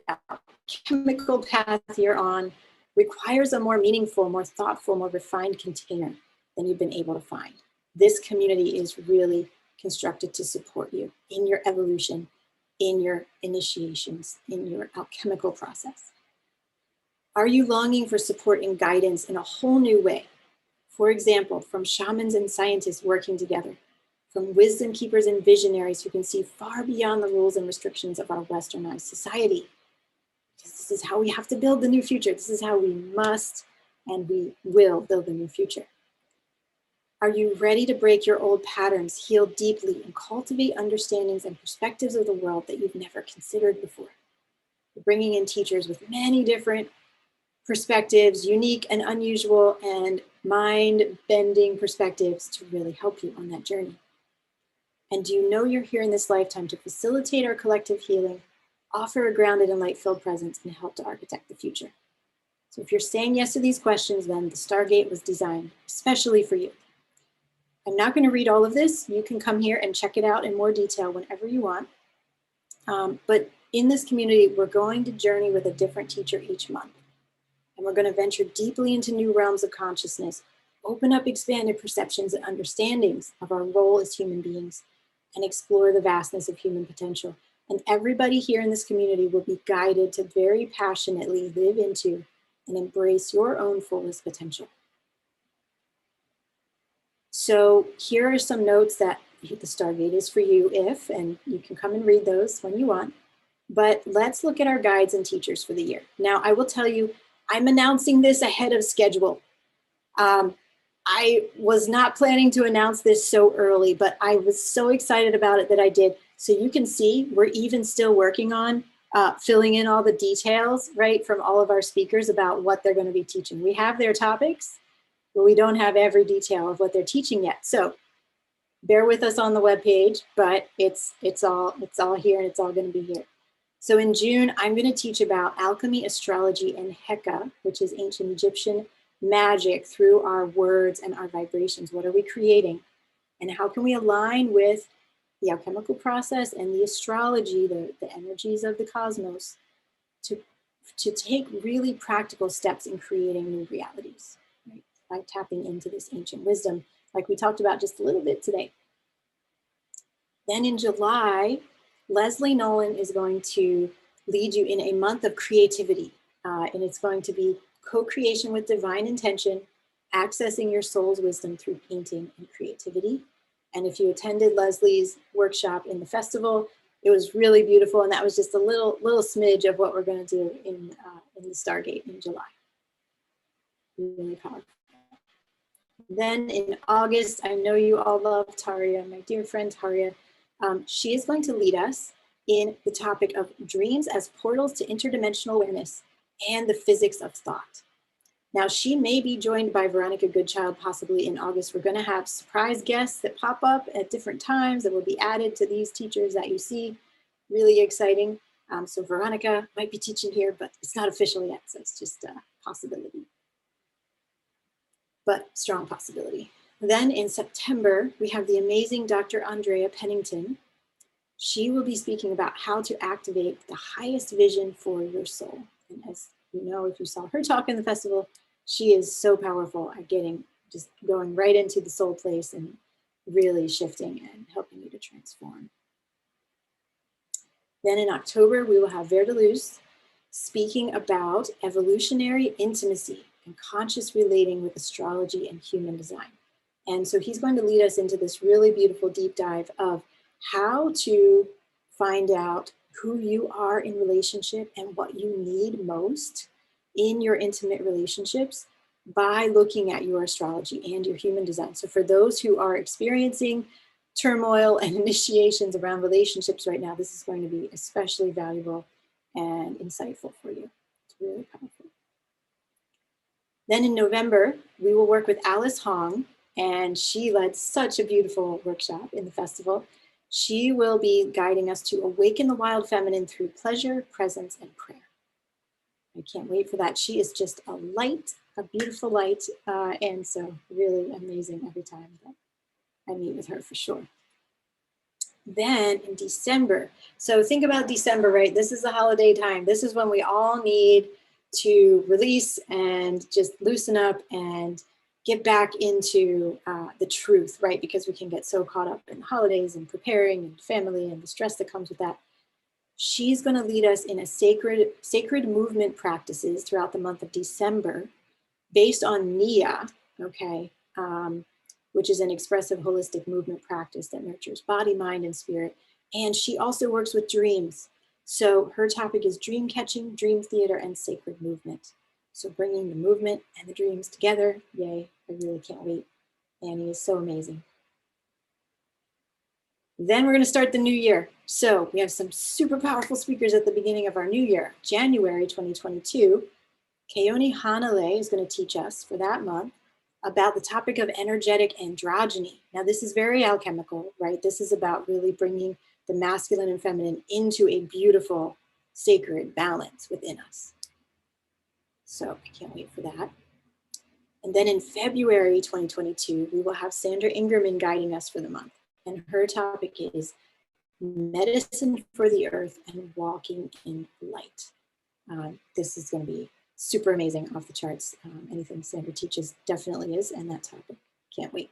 chemical path you're on requires a more meaningful, more thoughtful, more refined container than you've been able to find? This community is really constructed to support you in your evolution, in your initiations, in your alchemical process. Are you longing for support and guidance in a whole new way? For example, from shamans and scientists working together, from wisdom keepers and visionaries who can see far beyond the rules and restrictions of our westernized society. Because this is how we have to build the new future. This is how we must and we will build the new future. Are you ready to break your old patterns, heal deeply, and cultivate understandings and perspectives of the world that you've never considered before? We're bringing in teachers with many different perspectives, unique and unusual and mind-bending perspectives to really help you on that journey. And do you know you're here in this lifetime to facilitate our collective healing, offer a grounded and light-filled presence, and help to architect the future? So if you're saying yes to these questions, then the Stargate was designed especially for you. I'm not going to read all of this. You can come here and check it out in more detail whenever you want. But in this community, we're going to journey with a different teacher each month. And we're going to venture deeply into new realms of consciousness, open up expanded perceptions and understandings of our role as human beings, and explore the vastness of human potential. And everybody here in this community will be guided to very passionately live into and embrace your own fullest potential. So here are some notes that the Stargate is for you if, and you can come and read those when you want. But let's look at our guides and teachers for the year. Now, I will tell you, I'm announcing this ahead of schedule. I was not planning to announce this so early, but I was so excited about it that I did. So you can see we're even still working on filling in all the details, right, from all of our speakers about what they're going to be teaching. We have their topics, but we don't have every detail of what they're teaching yet. So bear with us on the webpage, but it's all here and it's all going to be here. So in June, I'm going to teach about alchemy, astrology, and Heka, which is ancient Egyptian magic through our words and our vibrations. What are we creating? And how can we align with the alchemical process and the astrology, the energies of the cosmos, to take really practical steps in creating new realities, right? By tapping into this ancient wisdom, like we talked about just a little bit today. Then in July, Leslie Nolan is going to lead you in a month of creativity, and it's going to be co-creation with divine intention, accessing your soul's wisdom through painting and creativity. And if you attended Leslie's workshop in the festival, it was really beautiful, and that was just a little smidge of what we're going to do in the Stargate in July. Really powerful. Then in August, I know you all love Taria, my dear friend Taria. She is going to lead us in the topic of dreams as portals to interdimensional awareness and the physics of thought. Now, she may be joined by Veronica Goodchild possibly in August. We're going to have surprise guests that pop up at different times that will be added to these teachers that you see. Really exciting. So Veronica might be teaching here, but it's not official yet, so it's just a possibility. But strong possibility. Then in September, we have the amazing Dr. Andrea Pennington. She will be speaking about how to activate the highest vision for your soul. And as you know, if you saw her talk in the festival, she is so powerful at just going right into the soul place and really shifting and helping you to transform. Then in October, we will have Verdeluz speaking about evolutionary intimacy and conscious relating with astrology and human design. And so he's going to lead us into this really beautiful deep dive of how to find out who you are in relationship and what you need most in your intimate relationships by looking at your astrology and your human design. So for those who are experiencing turmoil and initiations around relationships right now, this is going to be especially valuable and insightful for you. It's really powerful. Then in November, we will work with Alice Hong, and she led such a beautiful workshop in the festival. She will be guiding us to awaken the wild feminine through pleasure, presence, and prayer. I can't wait for that. She is just a light, a beautiful light, and so really amazing every time that I meet with her for sure. Then in December, so think about December, right? This is the holiday time. This is when we all need to release and just loosen up and get back into the truth, right? Because we can get so caught up in holidays and preparing and family and the stress that comes with that. She's going to lead us in a sacred movement practices throughout the month of December based on Nia, okay, which is an expressive holistic movement practice that nurtures body, mind, and spirit. And she also works with dreams. So her topic is dream catching, dream theater, and sacred movement. So bringing the movement and the dreams together, yay, I really can't wait. Annie is so amazing. Then we're going to start the new year. So we have some super powerful speakers at the beginning of our new year. January 2022, Keone Hanale is going to teach us for that month about the topic of energetic androgyny. Now this is very alchemical, right? This is about really bringing the masculine and feminine into a beautiful, sacred balance within us. So I can't wait for that. And then in February 2022, we will have Sandra Ingerman guiding us for the month. And her topic is medicine for the earth and walking in light. This is going to be super amazing, off the charts. Anything Sandra teaches definitely is, and that topic, can't wait.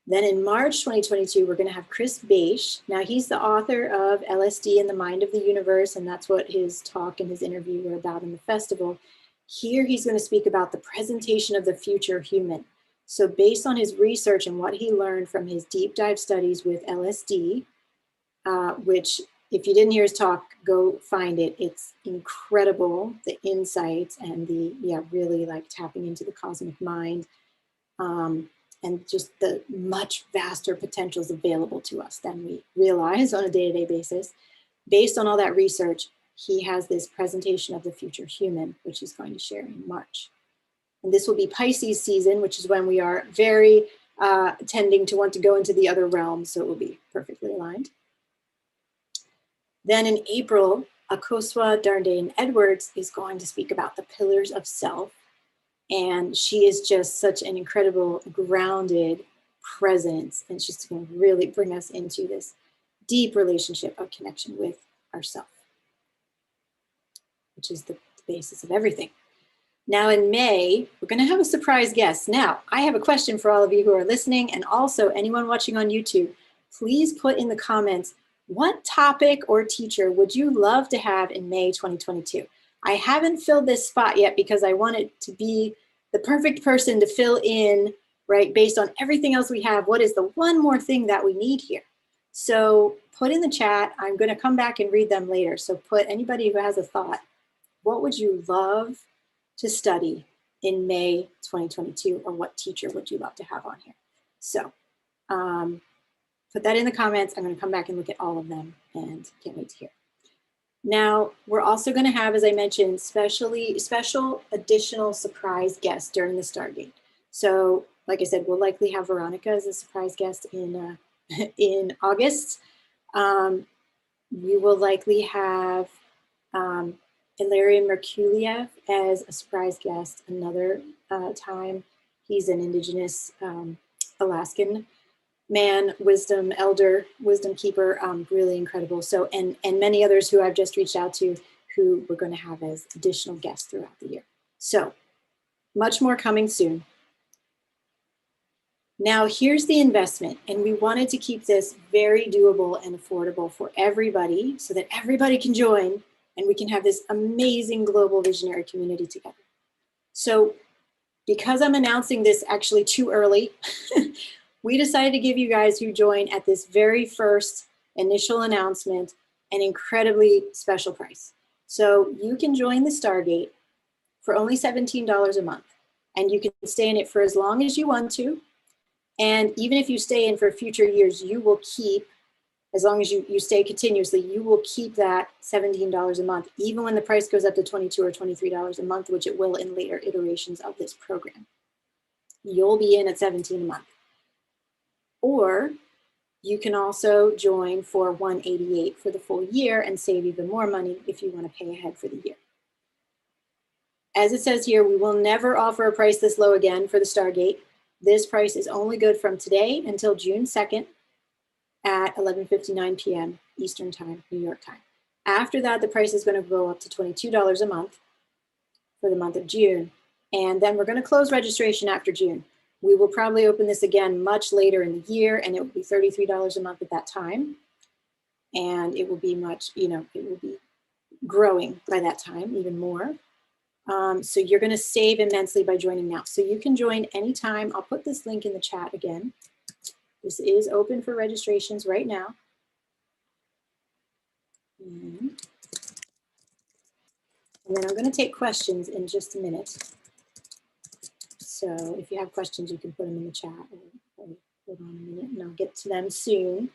Then in March 2022, we're going to have Chris Beisch. Now he's the author of LSD and the Mind of the Universe, and that's what his talk and his interview were about in the festival. Here he's going to speak about the presentation of the future human. So based on his research and what he learned from his deep dive studies with LSD, which if you didn't hear his talk, go find it. It's incredible, the insights and the, really like tapping into the cosmic mind, and just the much vaster potentials available to us than we realize on a day-to-day basis. Based on all that research, he has this presentation of the future human, which he's going to share in March. And this will be Pisces season, which is when we are very tending to want to go into the other realms, so it will be perfectly aligned. Then in April, Akosua Darndane Edwards is going to speak about the pillars of self. And she is just such an incredible, grounded presence. And she's going to really bring us into this deep relationship of connection with ourself, which is the basis of everything. Now in May, we're going to have a surprise guest. Now, I have a question for all of you who are listening, and also anyone watching on YouTube. Please put in the comments, what topic or teacher would you love to have in May 2022? I haven't filled this spot yet because I want it to be the perfect person to fill in, right? Based on everything else we have, what is the one more thing that we need here? So put in the chat. I'm going to come back and read them later. So put anybody who has a thought, what would you love to study in May 2022, or what teacher would you love to have on here? So put that in the comments. I'm going to come back and look at all of them and can't wait to hear. Now, we're also going to have, as I mentioned, special additional surprise guests during the Stargate. So, like I said, we'll likely have Veronica as a surprise guest in August. We will likely have Ilarion Merkuliev as a surprise guest another time. He's an indigenous Alaskan man, wisdom elder, wisdom keeper, really incredible. So, and many others who I've just reached out to who we're going to have as additional guests throughout the year. So much more coming soon. Now here's the investment, and we wanted to keep this very doable and affordable for everybody so that everybody can join and we can have this amazing global visionary community together. So because I'm announcing this actually too early, we decided to give you guys who join at this very first initial announcement an incredibly special price. So you can join the Stargate for only $17 a month, and you can stay in it for as long as you want to. And even if you stay in for future years, you will keep, as long as you stay continuously, you will keep that $17 a month, even when the price goes up to $22 or $23 a month, which it will in later iterations of this program. You'll be in at $17 a month. Or you can also join for $188 for the full year and save even more money if you want to pay ahead for the year. As it says here, we will never offer a price this low again for the Stargate. This price is only good from today until June 2nd at 11:59 p.m. Eastern Time, New York time. After that, the price is going to go up to $22 a month for the month of June. And then we're going to close registration after June. We will probably open this again much later in the year, and it will be $33 a month at that time. And it will be much, it will be growing by that time, even more. So you're going to save immensely by joining now. So you can join anytime. I'll put this link in the chat again. This is open for registrations right now. And then I'm going to take questions in just a minute. So if you have questions, you can put them in the chat. Hold on a minute and I'll get to them soon.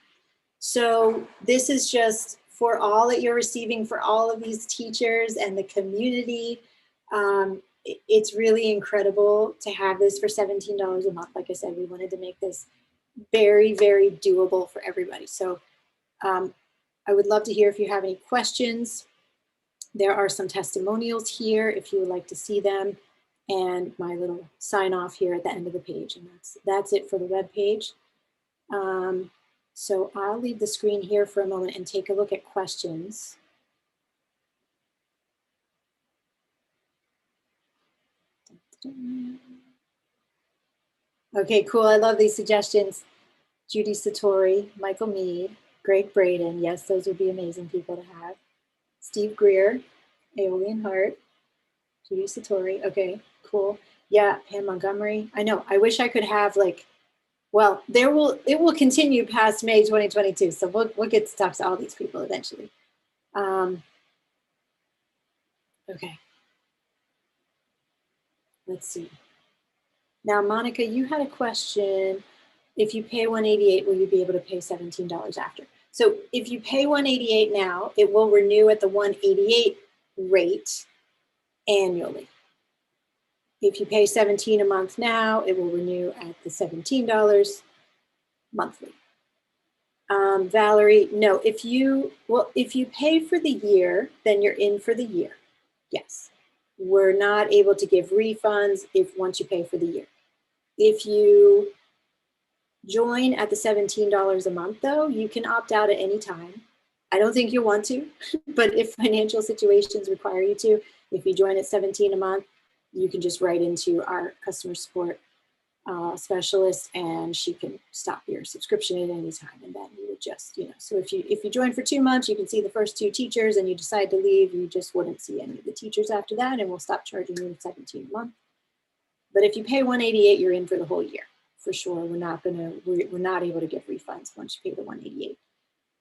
So this is just for all that you're receiving, for all of these teachers and the community. It's really incredible to have this for $17 a month. Like I said, we wanted to make this very, very doable for everybody. So I would love to hear if you have any questions. There are some testimonials here if you would like to see them, and my little sign off here at the end of the page. And that's it for the web page. So I'll leave the screen here for a moment and take a look at questions. Okay, cool. I love these suggestions. Judy Satori, Michael Mead, Greg Braden. Yes, those would be amazing people to have. Steve Greer, Aeolian Heart, Judy Satori. Okay, cool. Yeah, Pam Montgomery. I know. I wish I could have like, well, it will continue past May 2022. So we'll get to talk to all these people eventually. Okay. Let's see. Now, Monica, you had a question. If you pay $188, will you be able to pay $17 after? So if you pay $188 now, it will renew at the $188 rate annually. If you pay $17 a month now, it will renew at the $17 monthly. Valerie, no, if you pay for the year, then you're in for the year. Yes. We're not able to give refunds once you pay for the year. If you join at the $17 a month, though, you can opt out at any time. I don't think you'll want to, but if financial situations require you to, if you join at $17 a month, you can just write into our customer support specialist, and she can stop your subscription at any time. And then you would just, so if you join for 2 months, you can see the first 2 teachers, and you decide to leave, you just wouldn't see any of the teachers after that, and we'll stop charging you $17 a month. But if you pay $188, you're in for the whole year for sure. We're not able to give refunds once you pay the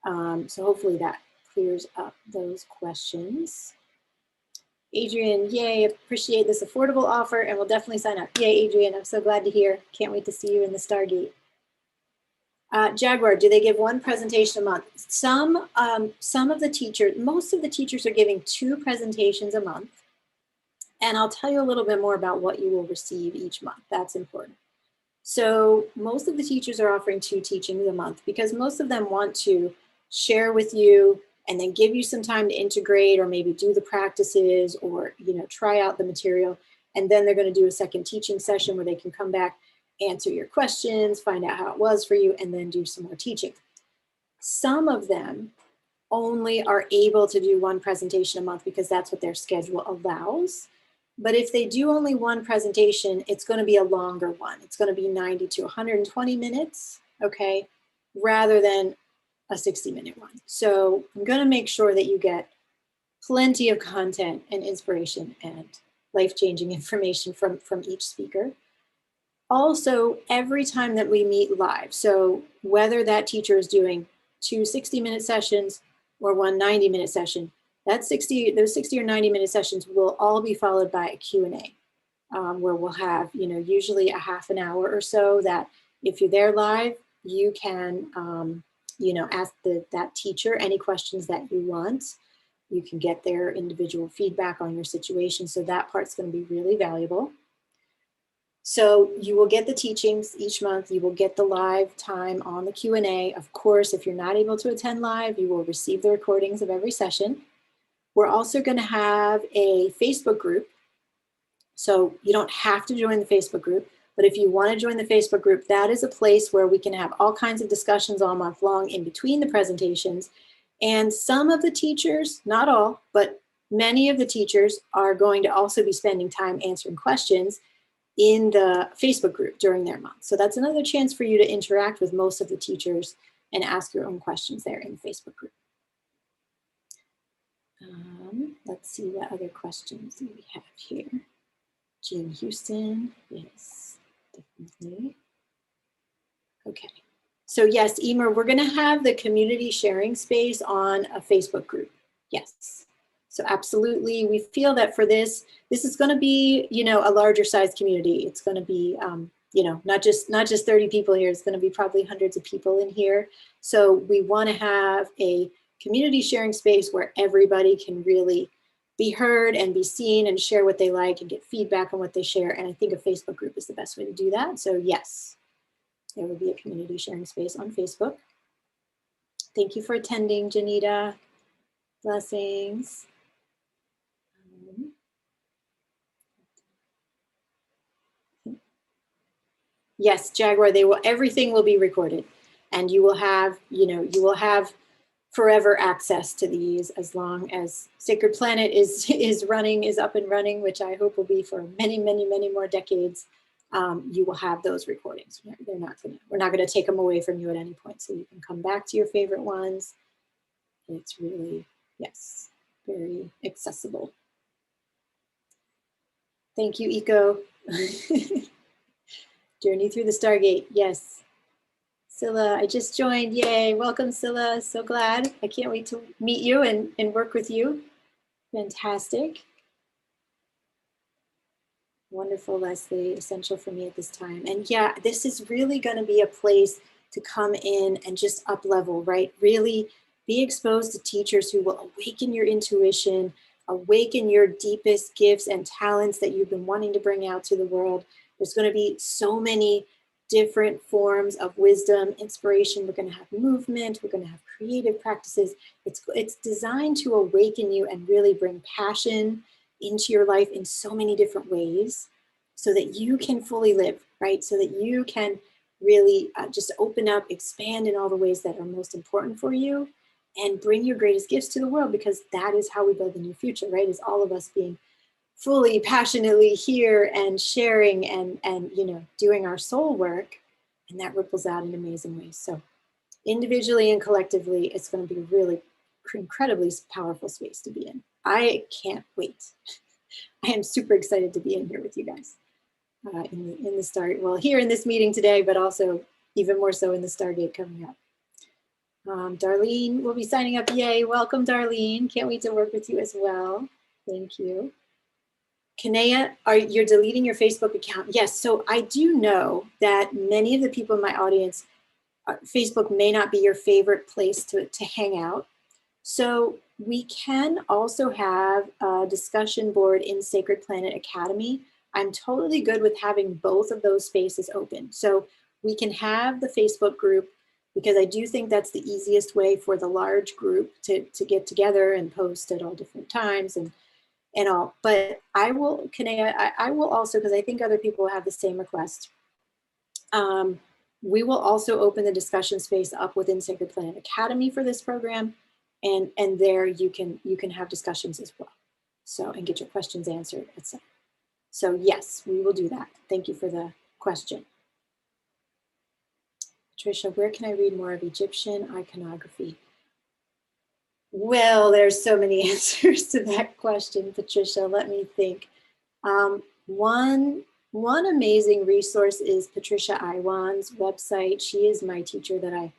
$188. So hopefully that clears up those questions. Adrian, yay, appreciate this affordable offer and we'll definitely sign up. Yay, Adrian, I'm so glad to hear. Can't wait to see you in the Stargate. Jaguar, do they give 1 presentation a month? Some of the teachers, most of the teachers are giving 2 presentations a month. And I'll tell you a little bit more about what you will receive each month. That's important. So most of the teachers are offering 2 teachings a month because most of them want to share with you and then give you some time to integrate or maybe do the practices or, try out the material. And then they're going to do a second teaching session where they can come back, answer your questions, find out how it was for you, and then do some more teaching. Some of them only are able to do 1 presentation a month because that's what their schedule allows. But if they do only 1 presentation, it's going to be a longer one. It's going to be 90 to 120 minutes, okay, rather than a 60-minute one. So I'm going to make sure that you get plenty of content and inspiration and life-changing information from each speaker. Also, every time that we meet live, so whether that teacher is doing 2 60-minute sessions or 1 90-minute session, those 60 or 90-minute sessions will all be followed by a Q&A, where we'll have, usually a half an hour or so that if you're there live, you can, ask that teacher any questions that you want. You can get their individual feedback on your situation. So that part's going to be really valuable. So you will get the teachings each month. You will get the live time on the Q&A. Of course, if you're not able to attend live, you will receive the recordings of every session. We're also going to have a Facebook group. So you don't have to join the Facebook group, but if you want to join the Facebook group, that is a place where we can have all kinds of discussions all month long in between the presentations. And some of the teachers, not all, but many of the teachers are going to also be spending time answering questions in the Facebook group during their month. So that's another chance for you to interact with most of the teachers and ask your own questions there in the Facebook group. Let's see what other questions do we have here. Jean Houston, yes, definitely. Okay, so yes, Emer, we're gonna have the community sharing space on a Facebook group, yes. So absolutely, we feel that for this is gonna be, a larger size community. It's gonna be, not just 30 people here, it's gonna be probably hundreds of people in here. So we wanna have a community sharing space where everybody can really be heard and be seen and share what they like and get feedback on what they share. And I think a Facebook group is the best way to do that. So yes, there will be a community sharing space on Facebook. Thank you for attending, Janita. Blessings. Yes, Jaguar, everything will be recorded and you will have, forever access to these as long as Sacred Planet is up and running, which I hope will be for many, many, many more decades. You will have those recordings. We're not gonna take them away from you at any point. So you can come back to your favorite ones. It's really, yes, very accessible. Thank you, Eco. Journey through the Stargate, yes. Scylla, I just joined, yay. Welcome, Scylla, so glad. I can't wait to meet you and work with you. Fantastic. Wonderful, Leslie, essential for me at this time. And yeah, this is really gonna be a place to come in and just up level, right? Really be exposed to teachers who will awaken your intuition, awaken your deepest gifts and talents that you've been wanting to bring out to the world. There's gonna be so many different forms of wisdom, inspiration. We're gonna have movement, we're gonna have creative practices. It's designed to awaken you and really bring passion into your life in so many different ways so that you can fully live, right? So that you can really just open up, expand in all the ways that are most important for you and bring your greatest gifts to the world, because that is how we build the new future, right? Is all of us being fully passionately here and sharing and you know, doing our soul work, and that ripples out in amazing ways. So individually and collectively, it's going to be a really incredibly powerful space to be in. I can't wait. I am super excited to be in here with you guys in the start. Well, here in this meeting today, but also even more so in the Stargate coming up. Darlene will be signing up. Yay! Welcome, Darlene. Can't wait to work with you as well. Thank you. Kanea, you're deleting your Facebook account? Yes. So I do know that many of the people in my audience, Facebook may not be your favorite place to hang out. So we can also have a discussion board in Sacred Planet Academy. I'm totally good with having both of those spaces open. So we can have the Facebook group, because I do think that's the easiest way for the large group to get together and post at all different times and all. But I will, Kanea, I will also, because I think other people will have the same request. We will also open the discussion space up within Sacred Planet Academy for this program. And there you can have discussions as well. So, and get your questions answered, etc. So yes, we will do that. Thank you for the question. Patricia, where can I read more of Egyptian iconography? Well, there's so many answers to that question, Patricia. Let me think. One amazing resource is Patricia Iwan's website. She is my teacher that I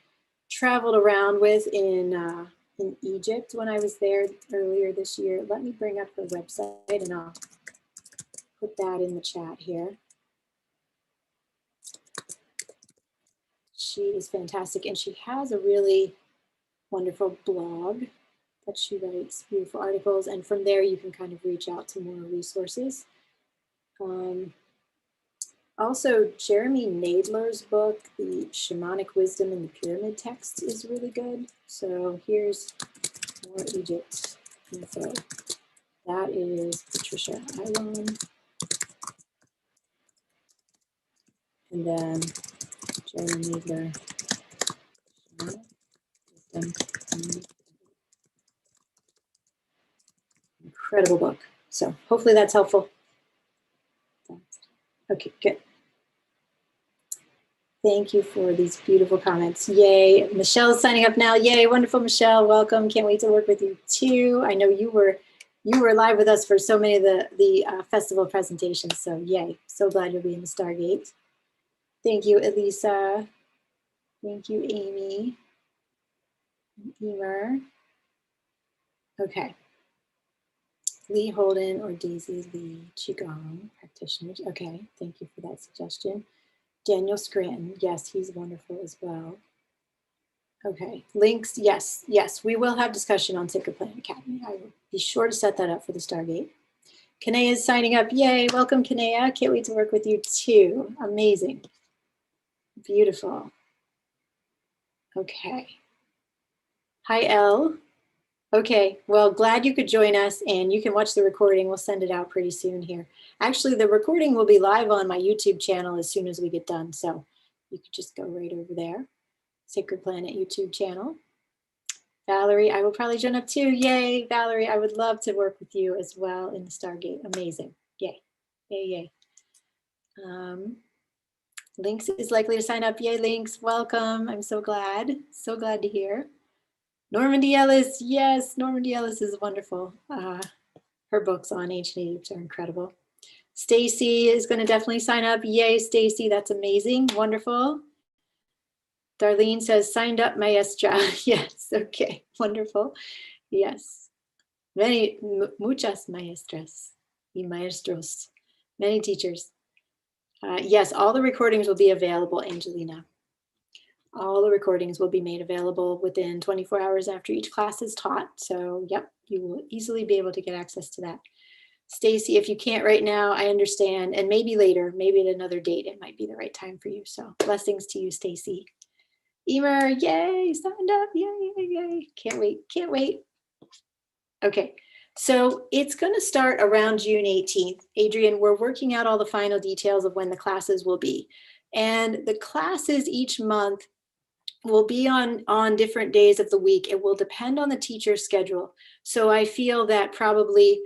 traveled around with in Egypt when I was there earlier this year. Let me bring up her website and I'll put that in the chat here. She is fantastic, and she has a really wonderful blog that she writes beautiful articles, and from there you can kind of reach out to more resources. Also, Jeremy Nadler's book, The Shamanic Wisdom in the Pyramid Text, is really good. So here's more Egypt info. That is Patricia Iwan. And then Jeremy Nadler. Incredible book. So hopefully that's helpful. Okay, good. Thank you for these beautiful comments. Yay. Michelle's signing up now. Yay, wonderful, Michelle. Welcome. Can't wait to work with you too. I know you were live with us for so many of the festival presentations. So yay. So glad you'll be in the Stargate. Thank you, Elisa. Thank you, Amy. Emer. Okay. Lee Holden or Daisy Lee Qigong practitioners. Okay, thank you for that suggestion. Daniel Scranton, yes, he's wonderful as well. Okay, links, yes, we will have discussion on Sacred Planet Academy. I will be sure to set that up for the Stargate. Kanea is signing up, yay, welcome Kanea. Can't wait to work with you too, amazing. Beautiful. Okay. Hi, Elle. Okay, well, glad you could join us, and you can watch the recording. We'll send it out pretty soon here. Actually, the recording will be live on my YouTube channel as soon as we get done. So you could just go right over there. Sacred Planet YouTube channel. Valerie, I will probably join up too. Yay, Valerie, I would love to work with you as well in the Stargate. Amazing. Yay, yay, yay. Lynx is likely to sign up. Yay, Lynx, welcome. I'm so glad to hear. Normandy Ellis, yes, Normandy Ellis is wonderful. Her books on ancient Egypt are incredible. Stacy is going to definitely sign up. Yay, Stacy. That's amazing. Wonderful. Darlene says, signed up, maestra. Yes. Okay. Wonderful. Yes. Muchas maestras y maestros. Many teachers. Yes, all the recordings will be available, Angelina. All the recordings will be made available within 24 hours after each class is taught. So, yep, you will easily be able to get access to that. Stacy, if you can't right now, I understand. And maybe later, maybe at another date, it might be the right time for you. So blessings to you, Stacy. Emer, yay, signed up, yay, yay, yay. Can't wait, can't wait. Okay, so it's going to start around June 18th. Adrian, we're working out all the final details of when the classes will be. And the classes each month will be on different days of the week. It will depend on the teacher's schedule. So I feel that probably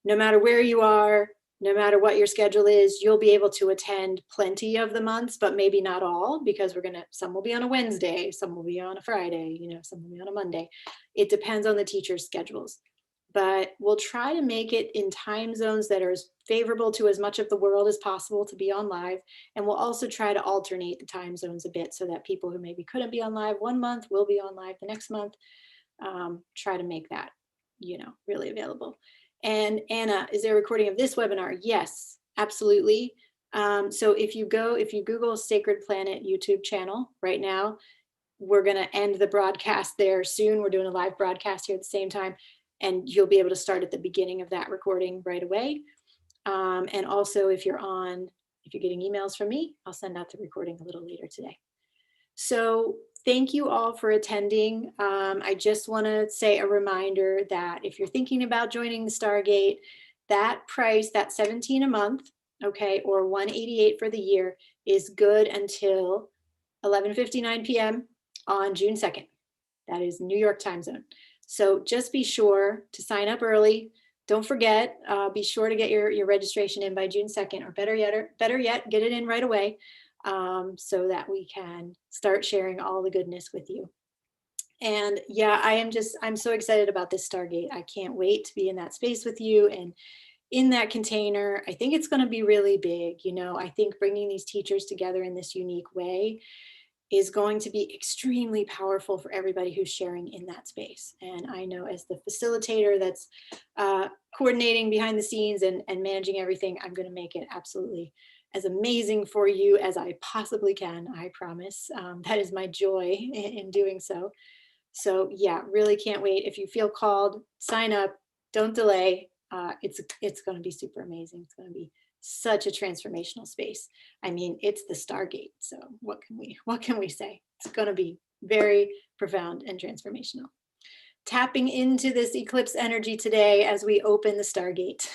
no matter where you are, no matter what your schedule is, you'll be able to attend plenty of the months, but maybe not all, because some will be on a Wednesday, some will be on a Friday, some will be on a Monday. It depends on the teacher's schedules. But we'll try to make it in time zones that are as favorable to as much of the world as possible to be on live. And we'll also try to alternate the time zones a bit so that people who maybe couldn't be on live one month will be on live the next month. Try to make that, really available. And Anna, is there a recording of this webinar? Yes, absolutely. So if you Google Sacred Planet YouTube channel right now, we're going to end the broadcast there soon. We're doing a live broadcast here at the same time, and you'll be able to start at the beginning of that recording right away. And also if you're getting emails from me, I'll send out the recording a little later today. So thank you all for attending. I just want to say a reminder that if you're thinking about joining the Stargate, that price, that $17 a month, okay, or $188 for the year, is good until 11:59 p.m. on June 2nd. That is New York time zone. So just be sure to sign up early. Don't forget, be sure to get your registration in by June 2nd, or better yet, get it in right away. So that we can start sharing all the goodness with you. And yeah, I'm so excited about this Stargate. I can't wait to be in that space with you and in that container. I think it's going to be really big. I think bringing these teachers together in this unique way is going to be extremely powerful for everybody who's sharing in that space. And I know as the facilitator that's coordinating behind the scenes and managing everything, I'm going to make it absolutely as amazing for you as I possibly can, I promise. That is my joy in doing so. So yeah, really can't wait. If you feel called, sign up, don't delay. It's going to be super amazing. It's going to be such a transformational space. I mean, it's the Stargate. So what can we say? It's going to be very profound and transformational. Tapping into this eclipse energy today as we open the Stargate.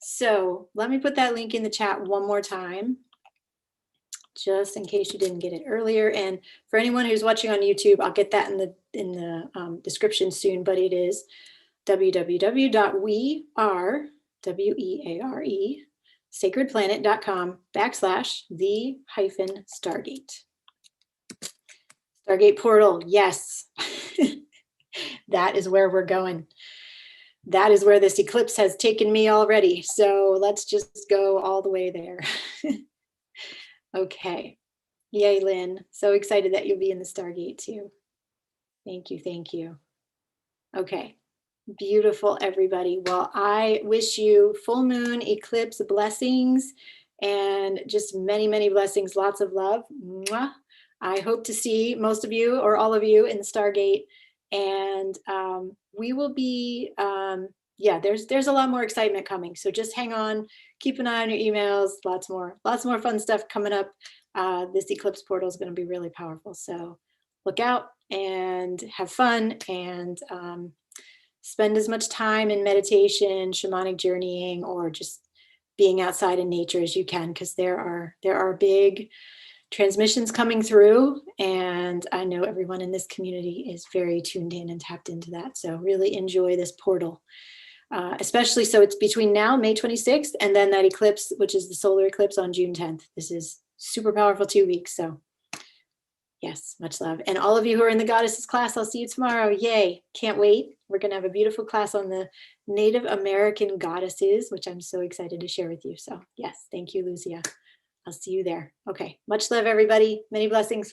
So let me put that link in the chat one more time, just in case you didn't get it earlier. And for anyone who's watching on YouTube, I'll get that in the description soon, but it is www.sacredplanet.com/the-Stargate. Stargate portal, yes. That is where we're going. That is where this eclipse has taken me already. So let's just go all the way there. Okay. Yay, Lynn. So excited that you'll be in the Stargate too. Thank you. Thank you. Okay. Beautiful, everybody. Well, I wish you full moon eclipse blessings and just many, many blessings. Lots of love. Mwah. I hope to see most of you or all of you in the Stargate. And we will be, there's a lot more excitement coming. So just hang on, keep an eye on your emails, lots more fun stuff coming up. This eclipse portal is going to be really powerful. So look out and have fun and spend as much time in meditation, shamanic journeying, or just being outside in nature as you can, because there are big transmissions coming through, and I know everyone in this community is very tuned in and tapped into that. So really enjoy this portal, especially so it's between now, May 26th, and then that eclipse, which is the solar eclipse on June 10th. This is super powerful 2 weeks. So Yes, much love. And all of you who are in the Goddesses class, I'll see you tomorrow. Yay. Can't wait. We're going to have a beautiful class on the Native American goddesses, which I'm so excited to share with you. So yes, thank you, Lucia. I'll see you there. Okay. Much love, everybody. Many blessings.